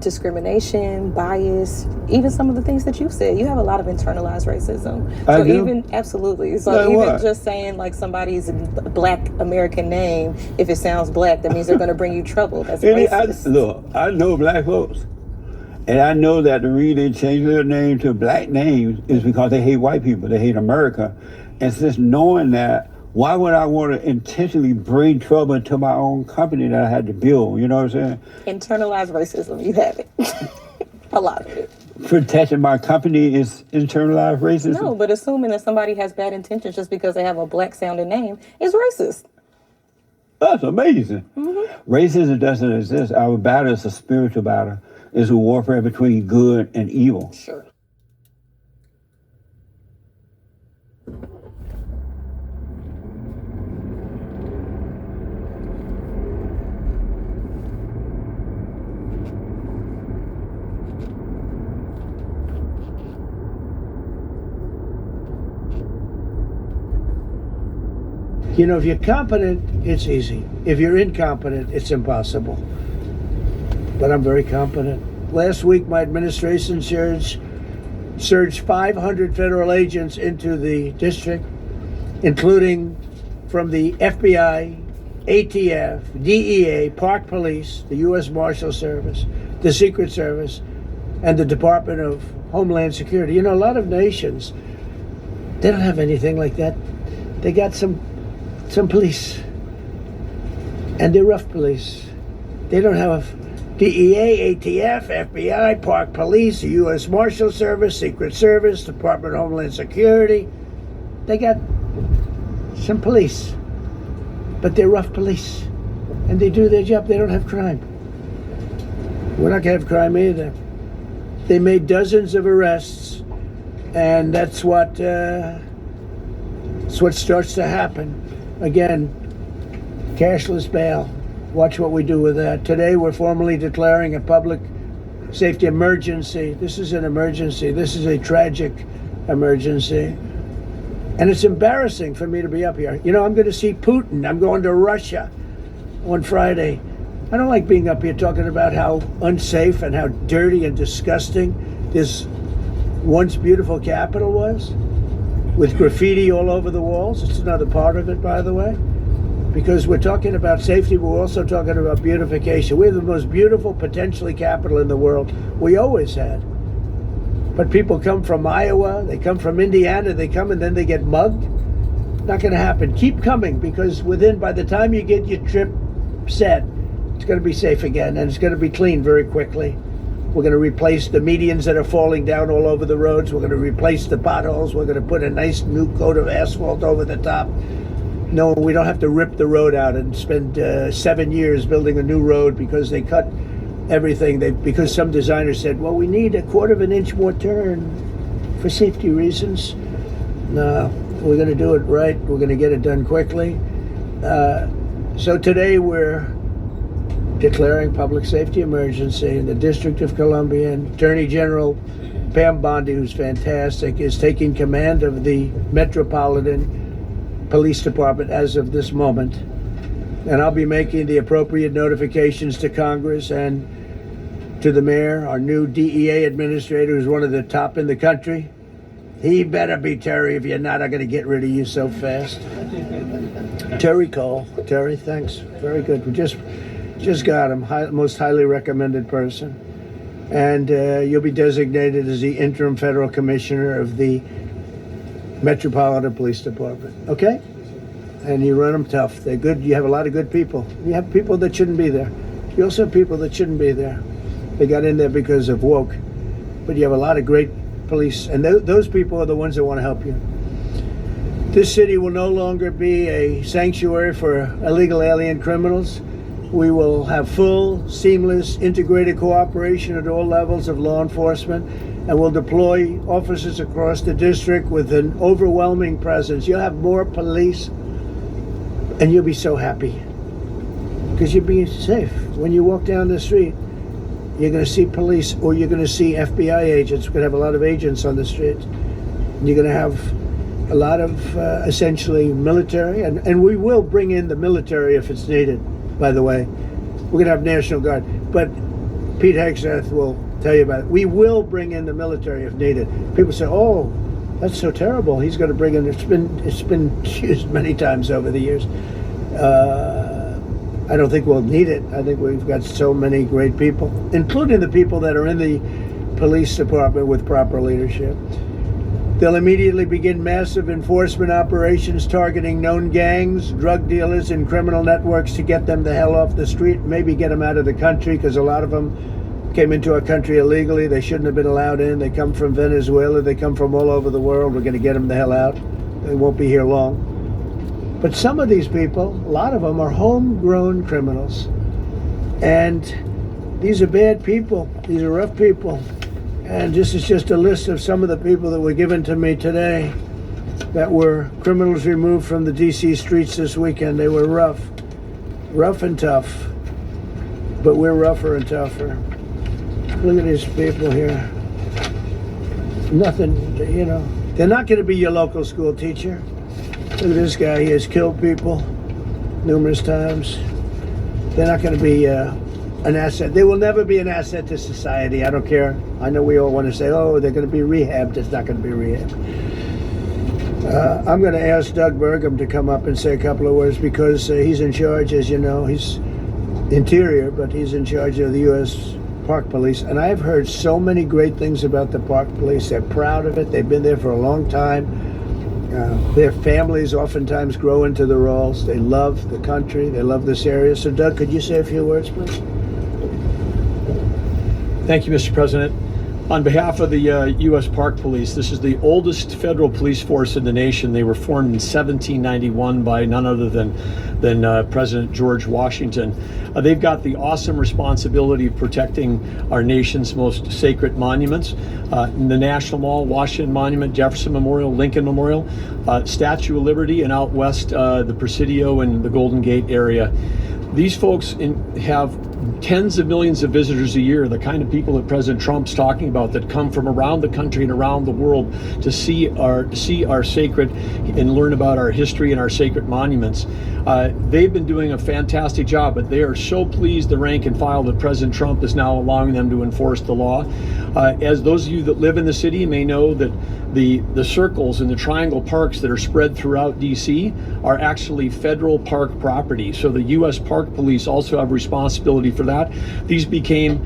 Discrimination, bias, even some of the things that you said. You have a lot of internalized racism. I do? Absolutely. So like even what? just saying like somebody's black American name, if it sounds black, that means they're going to bring you trouble. That's racist. Look, I know black folks. And I know that the reason they changed their name to black names is because they hate white people. They hate America. And since knowing that, why would I want to intentionally bring trouble into my own company that I had to build? You know what I'm saying? Internalized racism, you have it. A lot of it. Protecting my company is internalized racism? No, but assuming that somebody has bad intentions just because they have a black sounding name is racist. That's amazing. Racism doesn't exist. Our battle is a spiritual battle. It's a warfare between good and evil. Sure. You know, if you're competent, it's easy. If you're incompetent, it's impossible. But I'm very competent. Last week, my administration surged 500 federal agents into the district, including from the FBI, ATF, DEA, Park Police, the U.S. Marshal Service, the Secret Service, and the Department of Homeland Security. You know, a lot of nations, they don't have anything like that. They got some police, and they're rough police. They don't have DEA, ATF, FBI, Park Police, the U.S. Marshal Service, Secret Service, Department of Homeland Security. They got some police, but they're rough police, and they do their job. They don't have crime. We're not going to have crime either. They made dozens of arrests, and that's what starts to happen. Again, cashless bail. Watch what we do with that. Today, we're formally declaring a public safety emergency. This is an emergency. This is a tragic emergency. And it's embarrassing for me to be up here. You know, I'm going to see Putin. I'm going to Russia on Friday. I don't like being up here talking about how unsafe and how dirty and disgusting this once beautiful capital was, with graffiti all over the walls. It's another part of it, by the way. Because we're talking about safety, but we're also talking about beautification. We have the most beautiful, potentially, capital in the world. We always had. But people come from Iowa, they come from Indiana, they come and then they get mugged. Not going to happen. Keep coming, because by the time you get your trip set, it's going to be safe again, and it's going to be clean very quickly. We're going to replace the medians that are falling down all over the roads. We're going to replace the potholes. We're going to put a nice new coat of asphalt over the top. No, we don't have to rip the road out and spend 7 years building a new road because they cut everything. Because some designers said, well, we need a 1/4 inch more turn for safety reasons. No, we're going to do it right. We're going to get it done quickly. So today we're declaring public safety emergency in the District of Columbia, and Attorney General Pam Bondi, who's fantastic, is taking command of the Metropolitan Police Department as of this moment. And I'll be making the appropriate notifications to Congress and to the mayor, our new DEA administrator, who's one of the top in the country. He better be Terry. If you're not, I'm going to get rid of you so fast. Terry Cole. Terry, thanks. Very good. We just got him. Most highly recommended person. And you'll be designated as the interim federal commissioner of the Metropolitan Police Department. Okay? And you run them tough. They're good. You have a lot of good people. You have people that shouldn't be there. You also have people that shouldn't be there. They got in there because of woke. But you have a lot of great police. And those people are the ones that want to help you. This city will no longer be a sanctuary for illegal alien criminals. We will have full, seamless, integrated cooperation at all levels of law enforcement, and we'll deploy officers across the district with an overwhelming presence. You'll have more police, and you'll be so happy because you'll be safe. When you walk down the street, you're going to see police, or you're going to see FBI agents. We're going to have a lot of agents on the street. And you're going to have a lot of essentially military, and we will bring in the military if it's needed. By the way, we're going to have National Guard, but Pete Hegseth will tell you about it. We will bring in the military if needed. People say, "Oh, that's so terrible. He's going to bring in." It's been used many times over the years. I don't think we'll need it. I think we've got so many great people, including the people that are in the police department with proper leadership. They'll immediately begin massive enforcement operations targeting known gangs, drug dealers, and criminal networks to get them the hell off the street, maybe get them out of the country, because a lot of them came into our country illegally. They shouldn't have been allowed in. They come from Venezuela. They come from all over the world. We're going to get them the hell out. They won't be here long. But some of these people, a lot of them, are homegrown criminals. And these are bad people. These are rough people. And this is just a list of some of the people that were given to me today that were criminals removed from the D.C. streets this weekend. They were rough and tough, but we're rougher and tougher. Look at these people here. Nothing, you know. They're not going to be your local school teacher. Look at this guy. He has killed people numerous times. They're not going to be an asset. They will never be an asset to society. I don't care. I know we all want to say, oh, they're going to be rehabbed. It's not going to be rehabbed. I'm going to ask Doug Burgum to come up and say a couple of words because he's in charge, as you know. He's Interior, but he's in charge of the U.S. Park Police. And I've heard so many great things about the Park Police. They're proud of it. They've been there for a long time. Their families oftentimes grow into the roles. They love the country. They love this area. So, Doug, could you say a few words, please? Thank you, Mr. President. On behalf of the U.S. Park Police, this is the oldest federal police force in the nation. They were formed in 1791 by none other than President George Washington. They've got the awesome responsibility of protecting our nation's most sacred monuments. The National Mall, Washington Monument, Jefferson Memorial, Lincoln Memorial, Statue of Liberty, and out west, the Presidio and the Golden Gate area. These folks have tens of millions of visitors a year, the kind of people that President Trump's talking about that come from around the country and around the world to see our sacred and learn about our history and our sacred monuments. They've been doing a fantastic job, but they are so pleased, the rank and file, that President Trump is now allowing them to enforce the law. As those of you that live in the city may know, that the circles and the triangle parks that are spread throughout DC are actually federal park property. So the U.S. Park Police also have responsibility for that. These became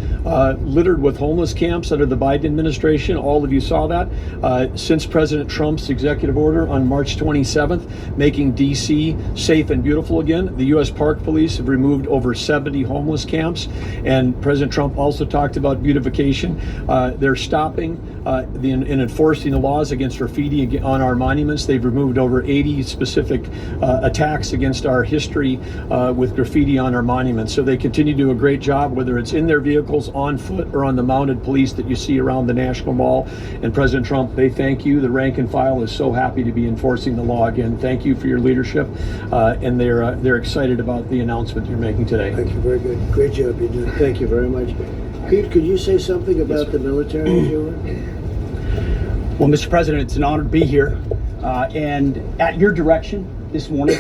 littered with homeless camps under the Biden administration. All of you saw that. Since President Trump's executive order on March 27th, making DC safe and beautiful again, the U.S. Park Police have removed over 70 homeless camps. And President Trump also talked about beautification. They're stopping and enforcing the laws against graffiti on our monuments. They've removed over 80 specific attacks against our history with graffiti on our monuments. So they continue to do a great job, whether it's in their vehicles, on foot, or on the mounted police that you see around the National Mall. And President Trump, they thank you. The rank and file is so happy to be enforcing the law again. Thank you for your leadership, and they're excited about the announcement you're making today. Thank you. Very good. Great job you're doing. Thank you very much. Pete, could you say something about the military, if you would? Well, Mr. President, it's an honor to be here. And at your direction this morning,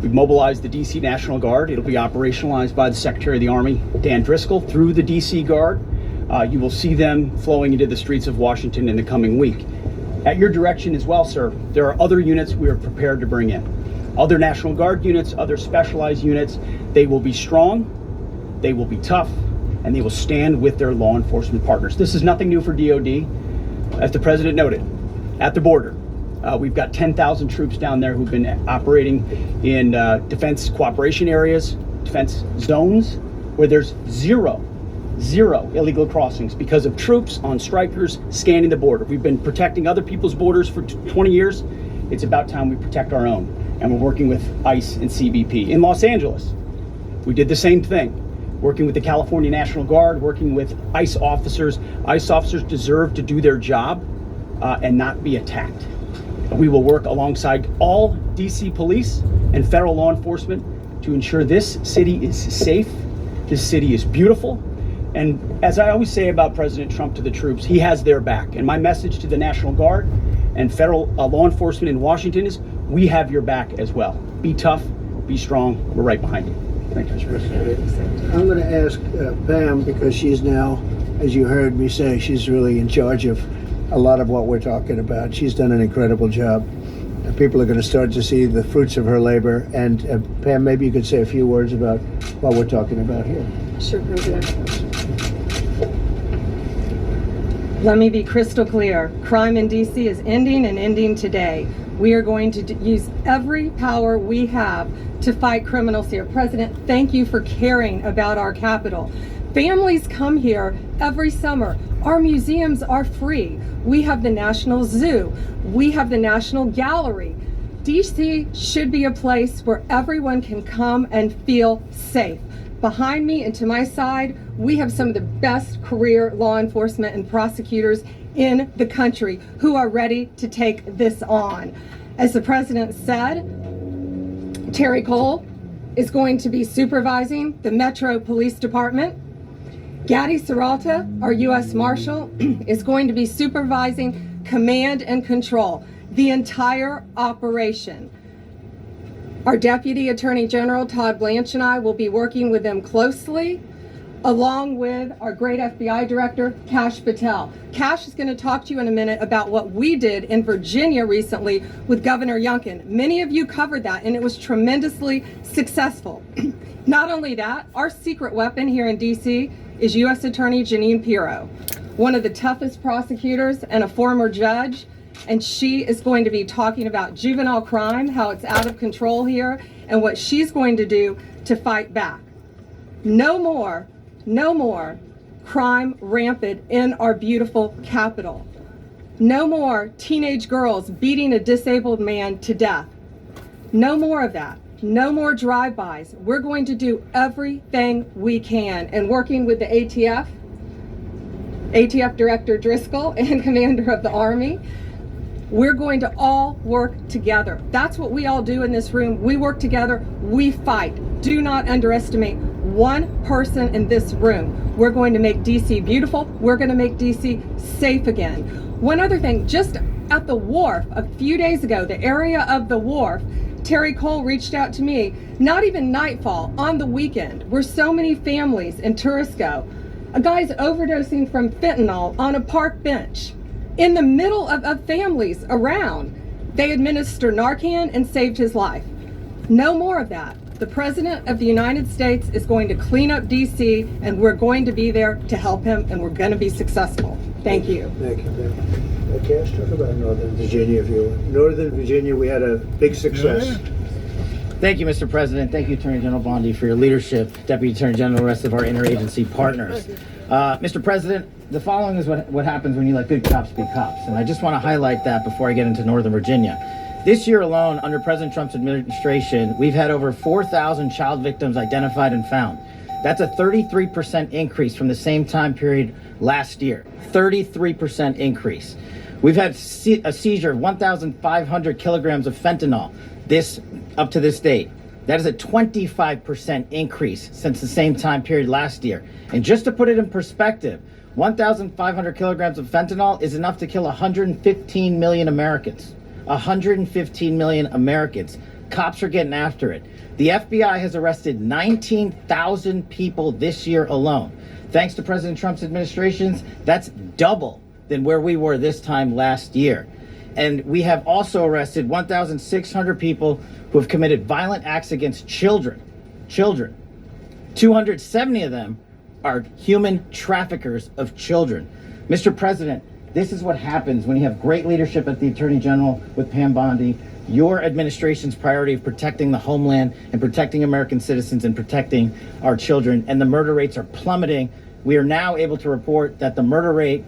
we've mobilized the DC National Guard. It'll be operationalized by the Secretary of the Army, Dan Driscoll, through the DC Guard. You will see them flowing into the streets of Washington in the coming week. At your direction as well, sir, there are other units we are prepared to bring in. Other National Guard units, other specialized units. They will be strong, they will be tough, and they will stand with their law enforcement partners. This is nothing new for DOD. As the President noted, at the border, we've got 10,000 troops down there who've been operating in defense cooperation areas, defense zones, where there's zero illegal crossings because of troops on strikers scanning the border. We've been protecting other people's borders for 20 years. It's about time we protect our own. And we're working with ICE and CBP. In Los Angeles, we did the same thing. Working with the California National Guard, working with ICE officers. ICE officers deserve to do their job and not be attacked. We will work alongside all DC police and federal law enforcement to ensure this city is safe, this city is beautiful. And as I always say about President Trump to the troops, he has their back. And my message to the National Guard and federal law enforcement in Washington is, we have your back as well. Be tough, be strong, we're right behind you. Thank you, Mr. President. I'm going to ask Pam, because she's now, as you heard me say, she's really in charge of a lot of what we're talking about. She's done an incredible job. People are going to start to see the fruits of her labor. And Pam, maybe you could say a few words about what we're talking about here. Sure, President. Let me be crystal clear. Crime in DC is ending and ending today. We are going to use every power we have to fight criminals here. President, thank you for caring about our capital. Families come here every summer. Our museums are free. We have the National Zoo. We have the National Gallery. DC should be a place where everyone can come and feel safe. Behind me and to my side, we have some of the best career law enforcement and prosecutors in the country who are ready to take this on. As the President said, Terry Cole is going to be supervising the Metro Police Department. Gadi Serralta, our U.S. Marshal, is going to be supervising command and control, the entire operation. Our Deputy Attorney General, Todd Blanche, and I will be working with them closely, along with our great FBI Director, Kash Patel. Kash is going to talk to you in a minute about what we did in Virginia recently with Governor Youngkin. Many of you covered that, and it was tremendously successful. Not only that, our secret weapon here in D.C. is U.S. Attorney Jeanine Pirro, one of the toughest prosecutors and a former judge. And she is going to be talking about juvenile crime, how it's out of control here, and what she's going to do to fight back. No more crime rampant in our beautiful capital. No more teenage girls beating a disabled man to death. No more of that. No more drive-bys. We're going to do everything we can. And working with the ATF Director Driscoll and Commander of the Army, we're going to all work together. That's what we all do in this room. We work together, we fight. Do not underestimate one person in this room. We're going to make DC beautiful. We're going to make DC safe again. One other thing, just at the wharf a few days ago, the area of the wharf, Terry Cole reached out to me, not even nightfall, on the weekend, where so many families in tourists go. A guy's overdosing from fentanyl on a park bench. In the middle of families around, they administer Narcan and saved his life. No more of that. The President of the United States is going to clean up DC, and we're going to be there to help him, and we're going to be successful. Thank you. Thank you. Cash, talk about Northern Virginia. Northern Virginia, we had a big success. Thank you, Mr. President. Thank you, Attorney General Bondi, for your leadership, Deputy Attorney General, the rest of our interagency partners. Mr. President, the following is what happens when you let good cops be cops. And I just want to highlight that before I get into Northern Virginia. This year alone, under President Trump's administration, we've had over 4,000 child victims identified and found. That's a 33% increase from the same time period last year. 33% increase. We've had a seizure of 1,500 kilograms of fentanyl up to this date. That is a 25% increase since the same time period last year. And just to put it in perspective, 1,500 kilograms of fentanyl is enough to kill 115 million Americans. 115 million Americans. Cops are getting after it. The FBI has arrested 19,000 people this year alone. Thanks to President Trump's administrations, that's double than where we were this time last year. And we have also arrested 1,600 people who have committed violent acts against children. 270 of them are human traffickers of children. Mr. President, this is what happens when you have great leadership at the Attorney General with Pam Bondi. Your administration's priority of protecting the homeland and protecting American citizens and protecting our children, and the murder rates are plummeting. We are now able to report that the murder rate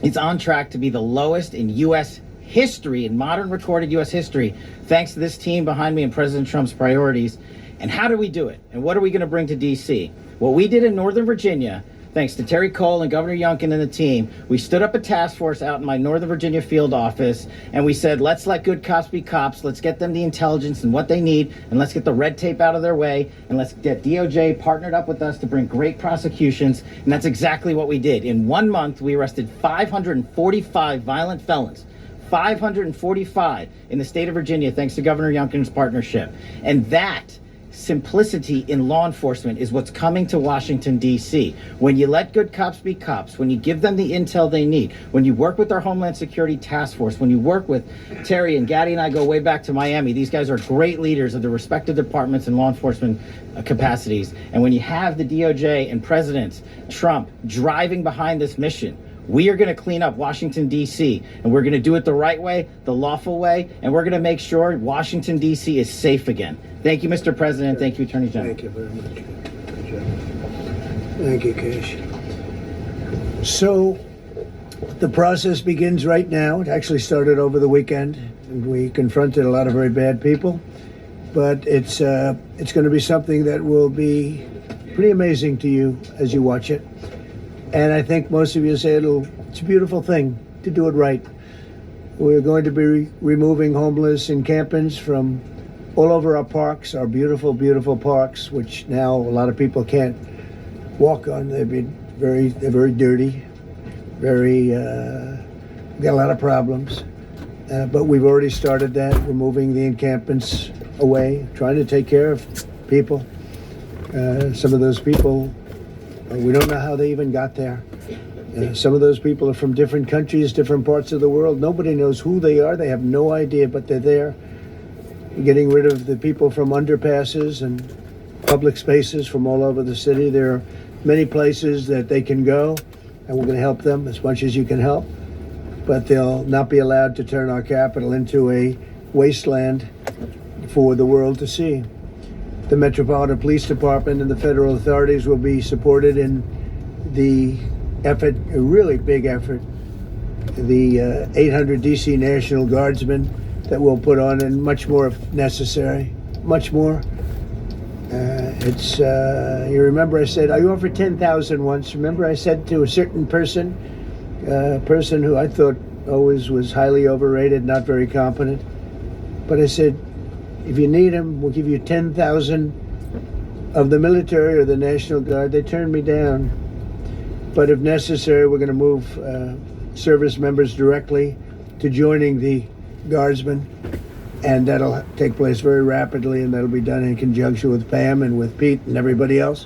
is on track to be the lowest in U.S. history, in modern recorded U.S. history, thanks to this team behind me and President Trump's priorities. And how do we do it? And what are we going to bring to D.C.? What we did in Northern Virginia, thanks to Terry Cole and Governor Youngkin and the team, we stood up a task force out in my Northern Virginia field office, and we said, let's let good cops be cops. Let's get them the intelligence and what they need, and let's get the red tape out of their way, and let's get DOJ partnered up with us to bring great prosecutions. And that's exactly what we did. In 1 month, we arrested 545 violent felons. 545 in the state of Virginia, thanks to Governor Youngkin's partnership. And that simplicity in law enforcement is what's coming to Washington, D.C. When you let good cops be cops, when you give them the intel they need, when you work with our Homeland Security Task Force, when you work with Terry and Gaddy and I go way back to Miami, these guys are great leaders of the respective departments and law enforcement capacities. And when you have the DOJ and President Trump driving behind this mission, we are going to clean up Washington, D.C., and we're going to do it the right way, the lawful way, and we're going to make sure Washington, D.C. is safe again. Thank you, Mr. President. Thank you, Attorney General. Thank you very much. Thank you, Cash. So the process begins right now. It actually started over the weekend, and we confronted a lot of very bad people. But it's going to be something that will be pretty amazing to you as you watch it. And I think most of you say it's a beautiful thing to do it right. We're going to be removing homeless encampments from all over our parks, our beautiful, beautiful parks, which now a lot of people can't walk on. They're very dirty, got a lot of problems. But we've already started that. We're moving the encampments away, trying to take care of people. Some of those people, we don't know how they even got there. Some of those people are from different countries, different parts of the world. Nobody knows who they are. They have no idea, but they're there. Getting rid of the people from underpasses and public spaces from all over the city. There are many places that they can go, and we're going to help them as much as you can help. But they'll not be allowed to turn our capital into a wasteland for the world to see. The Metropolitan Police Department and the federal authorities will be supported in the effort, a really big effort, the 800 DC National Guardsmen that we'll put on, and much more if necessary, much more. You remember I said, I offered 10,000 once. Remember I said to a certain person who I thought always was highly overrated, not very competent, but I said, if you need him, we'll give you 10,000 of the military or the National Guard. They turned me down. But if necessary, we're going to move service members directly to joining the Guardsmen, and that'll take place very rapidly, and that'll be done in conjunction with Pam and with Pete and everybody else.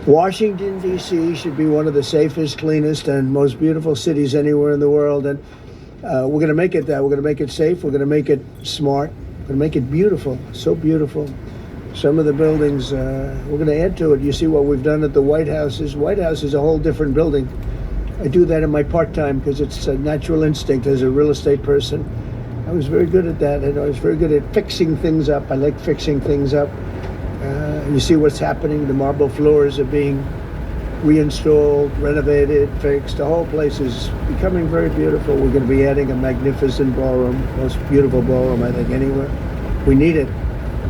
Washington, D.C. should be one of the safest, cleanest, and most beautiful cities anywhere in the world, and we're going to make it that. We're going to make it safe. We're going to make it smart. We're going to make it beautiful, so beautiful. Some of the buildings, we're going to add to it. You see what we've done at the White House. White House is a whole different building. I do that in my part-time because it's a natural instinct as a real estate person. I was very good at that, and I was very good at fixing things up. I like fixing things up. You see what's happening. The marble floors are being reinstalled, renovated, fixed. The whole place is becoming very beautiful. We're going to be adding a magnificent ballroom, most beautiful ballroom, I think, anywhere. We need it.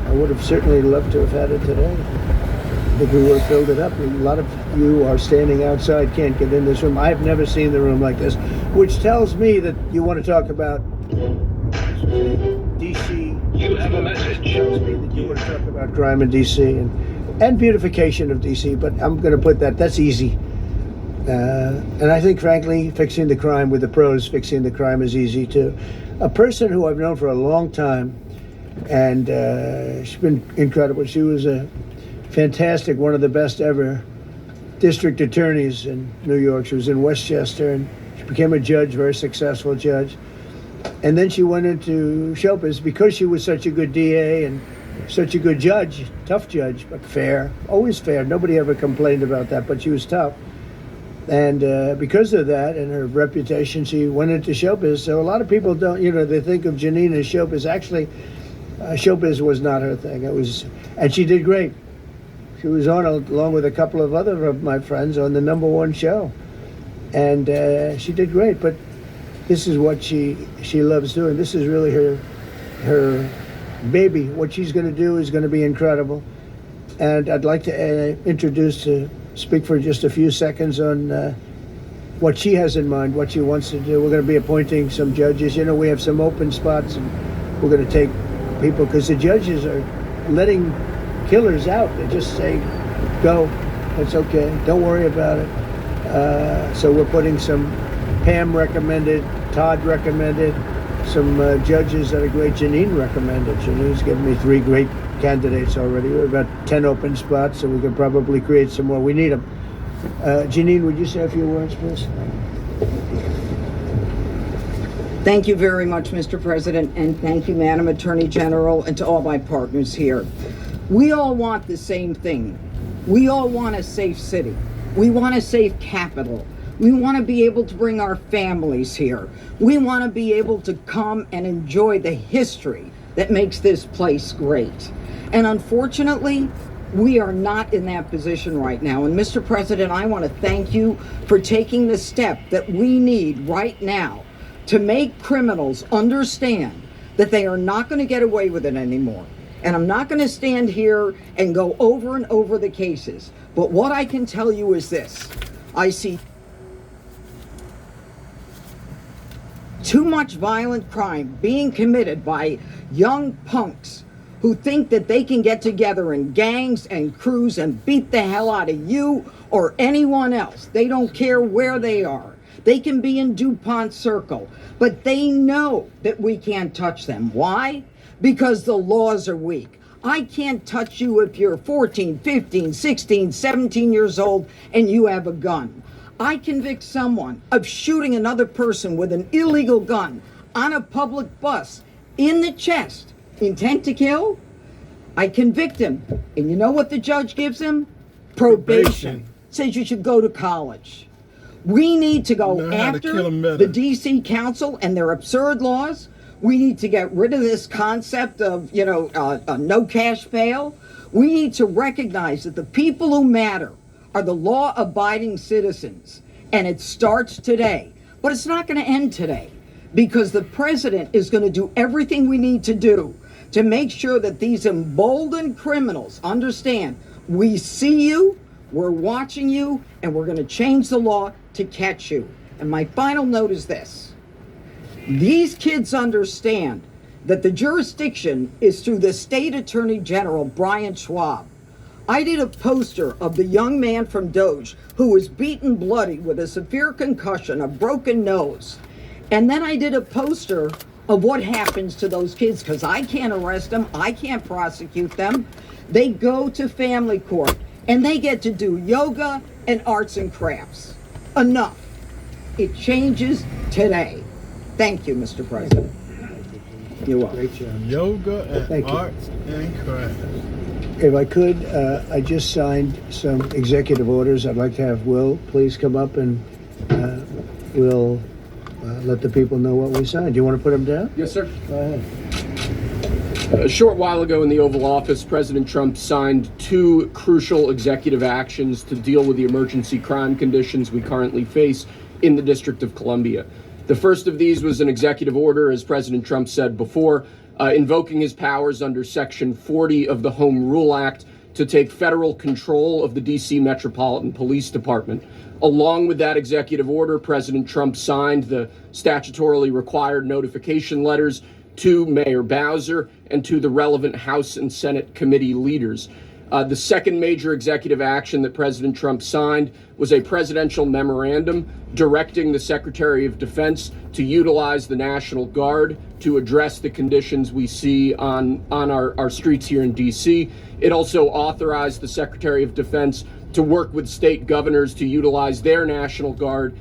I would have certainly loved to have had it today. I think we would have filled it up. A lot of you are standing outside, can't get in this room. I've never seen the room like this, which tells me that you want to talk about DC. You have a message. Tells me that you want to talk about crime in DC and beautification of DC, but I'm going to put that's easy. And I think, frankly, fixing the crime with the pros, fixing the crime is easy too. A person who I've known for a long time, and she's been incredible. She was a fantastic, one of the best ever district attorneys in New York. She was in Westchester, and she became a judge, very successful judge. And then she went into showbiz because she was such a good DA and such a good judge, tough judge, but fair, always fair. Nobody ever complained about that, but she was tough. And because of that and her reputation, she went into showbiz. So a lot of people don't, they think of Jeanine as showbiz. Actually, showbiz was not her thing. And she did great. She was on, along with a couple of other of my friends, on the #1 show. And she did great, but this is what she loves doing. This is really her baby. What she's going to do is going to be incredible. And I'd like to speak for just a few seconds on what she has in mind, what she wants to do. We're going to be appointing some judges. We have some open spots, and we're going to take people, because the judges are letting killers out. They just say, go, it's okay, don't worry about it. So we're putting some, Pam recommended, Todd recommended, some judges that are great. Jeanine recommended. Jeanine's given me 3 great candidates already. We have about 10 open spots, so we can probably create some more. We need them. Jeanine, would you say a few words, please? Thank you very much, Mr. President, and thank you, Madam Attorney General, and to all my partners here. We all want the same thing. We all want a safe city. We want a safe capital. We want to be able to bring our families here. We want to be able to come and enjoy the history that makes this place great. And unfortunately, we are not in that position right now. And Mr. President, I want to thank you for taking the step that we need right now to make criminals understand that they are not going to get away with it anymore. And I'm not going to stand here and go over and over the cases. But what I can tell you is this. I see too much violent crime being committed by young punks who think that they can get together in gangs and crews and beat the hell out of you or anyone else. They don't care where they are, They can be in DuPont Circle, but they know that we can't touch them. Why? Because the laws are weak. I can't touch you if you're 14, 15, 16, 17 years old and you have a gun. I convict someone of shooting another person with an illegal gun on a public bus in the chest, intent to kill. I convict him. And you know what the judge gives him? Probation. Says you should go to college. We need to go after the DC Council and their absurd laws. We need to get rid of this concept of, no cash bail. We need to recognize that the people who matter are the law-abiding citizens. And it starts today. But it's not going to end today, because the president is going to do everything we need to do to make sure that these emboldened criminals understand we see you, we're watching you, and we're going to change the law to catch you. And my final note is this. These kids understand that the jurisdiction is through the State Attorney General, Brian Schwab. I did a poster of the young man from Doge who was beaten bloody with a severe concussion, a broken nose. And then I did a poster of what happens to those kids, because I can't arrest them, I can't prosecute them. They go to family court and they get to do yoga and arts and crafts. Enough. It changes today. Thank you, Mr. President. You're welcome. Great job. Yoga and arts and crafts. If I could, I just signed some executive orders. I'd like to have Will please come up and we'll let the people know what we signed. Do you want to put them down? Yes, sir. Go ahead. A short while ago in the Oval Office, President Trump signed 2 crucial executive actions to deal with the emergency crime conditions we currently face in the District of Columbia. The first of these was an executive order, as President Trump said before, invoking his powers under Section 40 of the Home Rule Act to take federal control of the D.C. Metropolitan Police Department. Along with that executive order, President Trump signed the statutorily required notification letters to Mayor Bowser and to the relevant House and Senate committee leaders. The second major executive action that President Trump signed was a presidential memorandum directing the Secretary of Defense to utilize the National Guard to address the conditions we see on our streets here in D.C. It also authorized the Secretary of Defense to work with state governors to utilize their National Guard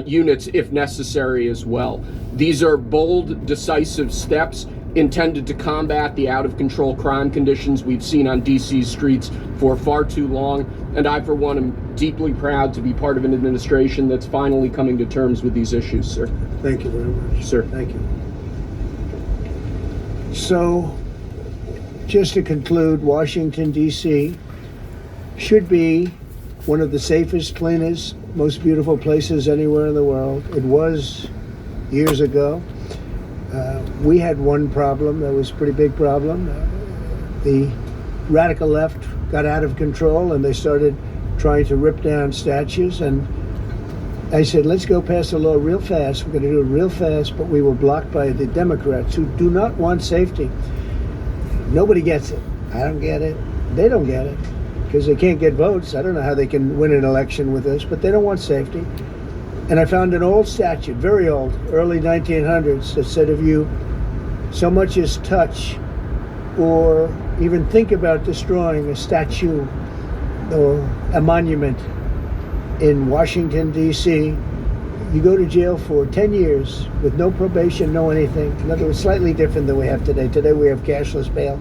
units if necessary as well. These are bold, decisive steps intended to combat the out-of-control crime conditions we've seen on D.C.'s streets for far too long. And I, for one, am deeply proud to be part of an administration that's finally coming to terms with these issues, sir. Thank you very much. Sir. Thank you. So, just to conclude, Washington, D.C. should be one of the safest, cleanest, most beautiful places anywhere in the world. It was years ago. We had one problem that was a pretty big problem. The radical left got out of control and they started trying to rip down statues. And I said, let's go pass a law real fast. We're going to do it real fast, but we were blocked by the Democrats who do not want safety. Nobody gets it. I don't get it. They don't get it because they can't get votes. I don't know how they can win an election with this, but they don't want safety. And I found an old statute, very old, early 1900s, that said if you so much as touch or even think about destroying a statue or a monument in Washington, D.C., you go to jail for 10 years with no probation, no anything. In other words, slightly different than we have today. Today we have cashless bail.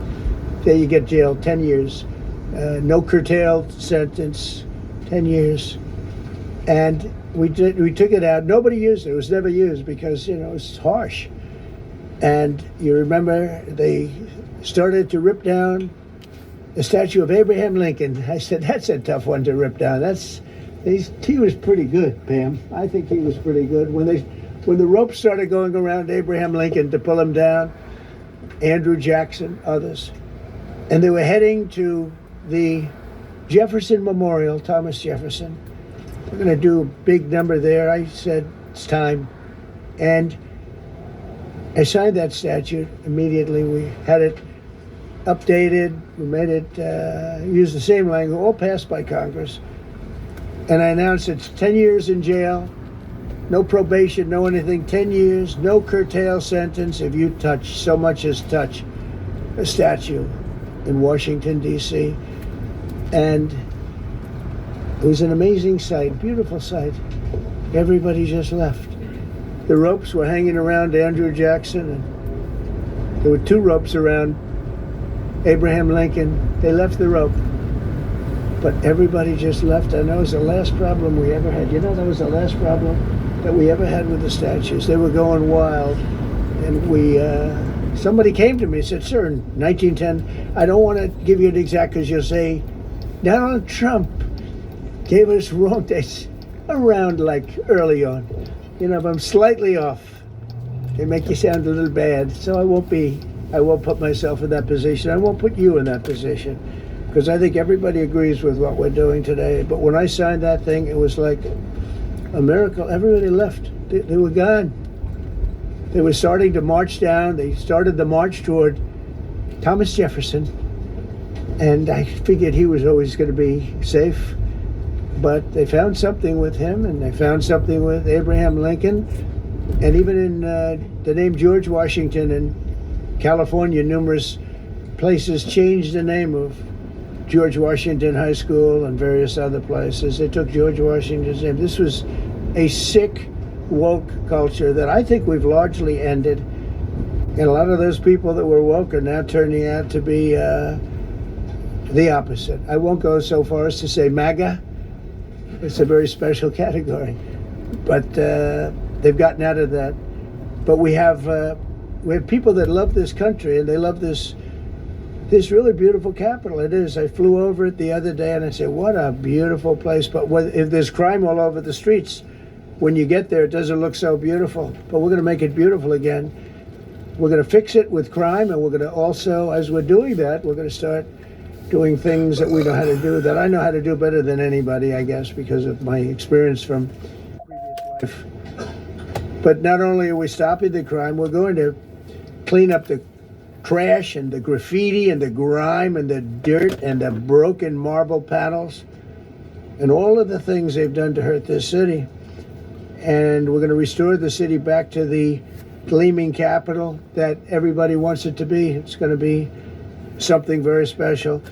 There you get jailed 10 years. No curtailed sentence, 10 years. And we took it out. Nobody used it. It was never used because, it's harsh. And you remember they started to rip down the statue of Abraham Lincoln. I said, that's a tough one to rip down. He was pretty good, Pam. I think he was pretty good. When the ropes started going around Abraham Lincoln to pull him down, Andrew Jackson, others, and they were heading to the Jefferson Memorial, Thomas Jefferson. We're going to do a big number there. I said, it's time. And I signed that statute immediately. We had it updated. We made it use the same language, all passed by Congress. And I announced it's 10 years in jail No probation, no anything. 10 years, no curtail sentence if you touch so much as touch a statue in Washington, D.C. And it was an amazing sight, beautiful sight. Everybody just left. The ropes were hanging around Andrew Jackson, and there were 2 ropes around Abraham Lincoln. They left the rope. But everybody just left. And that was the last problem we ever had. You know, that was the last problem that we ever had with the statues. They were going wild. And somebody came to me and said, sir, in 1910, I don't want to give you an exact, because you'll say, Donald Trump gave us wrong dates around like early on. You know, if I'm slightly off, they make you sound a little bad. So I won't put myself in that position. I won't put you in that position, because I think everybody agrees with what we're doing today. But when I signed that thing, it was like a miracle. Everybody left. They were gone. They were starting to march down. They started the march toward Thomas Jefferson. And I figured he was always going to be safe. But they found something with him, and they found something with Abraham Lincoln. And even in the name George Washington in California, numerous places changed the name of George Washington High School and various other places. They took George Washington's name. This was a sick, woke culture that I think we've largely ended. And a lot of those people that were woke are now turning out to be the opposite. I won't go so far as to say MAGA. It's a very special category. But they've gotten out of that. But we have people that love this country, and they love this really beautiful capital. It is. I flew over it the other day, and I said, what a beautiful place. But if there's crime all over the streets, when you get there, it doesn't look so beautiful. But we're going to make it beautiful again. We're going to fix it with crime, and we're going to also, as we're doing that, we're going to start doing things that we know how to do, that I know how to do better than anybody, I guess, because of my experience from previous life. But not only are we stopping the crime, we're going to clean up the trash and the graffiti and the grime and the dirt and the broken marble panels and all of the things they've done to hurt this city. And we're going to restore the city back to the gleaming capital that everybody wants it to be. It's going to be something very special.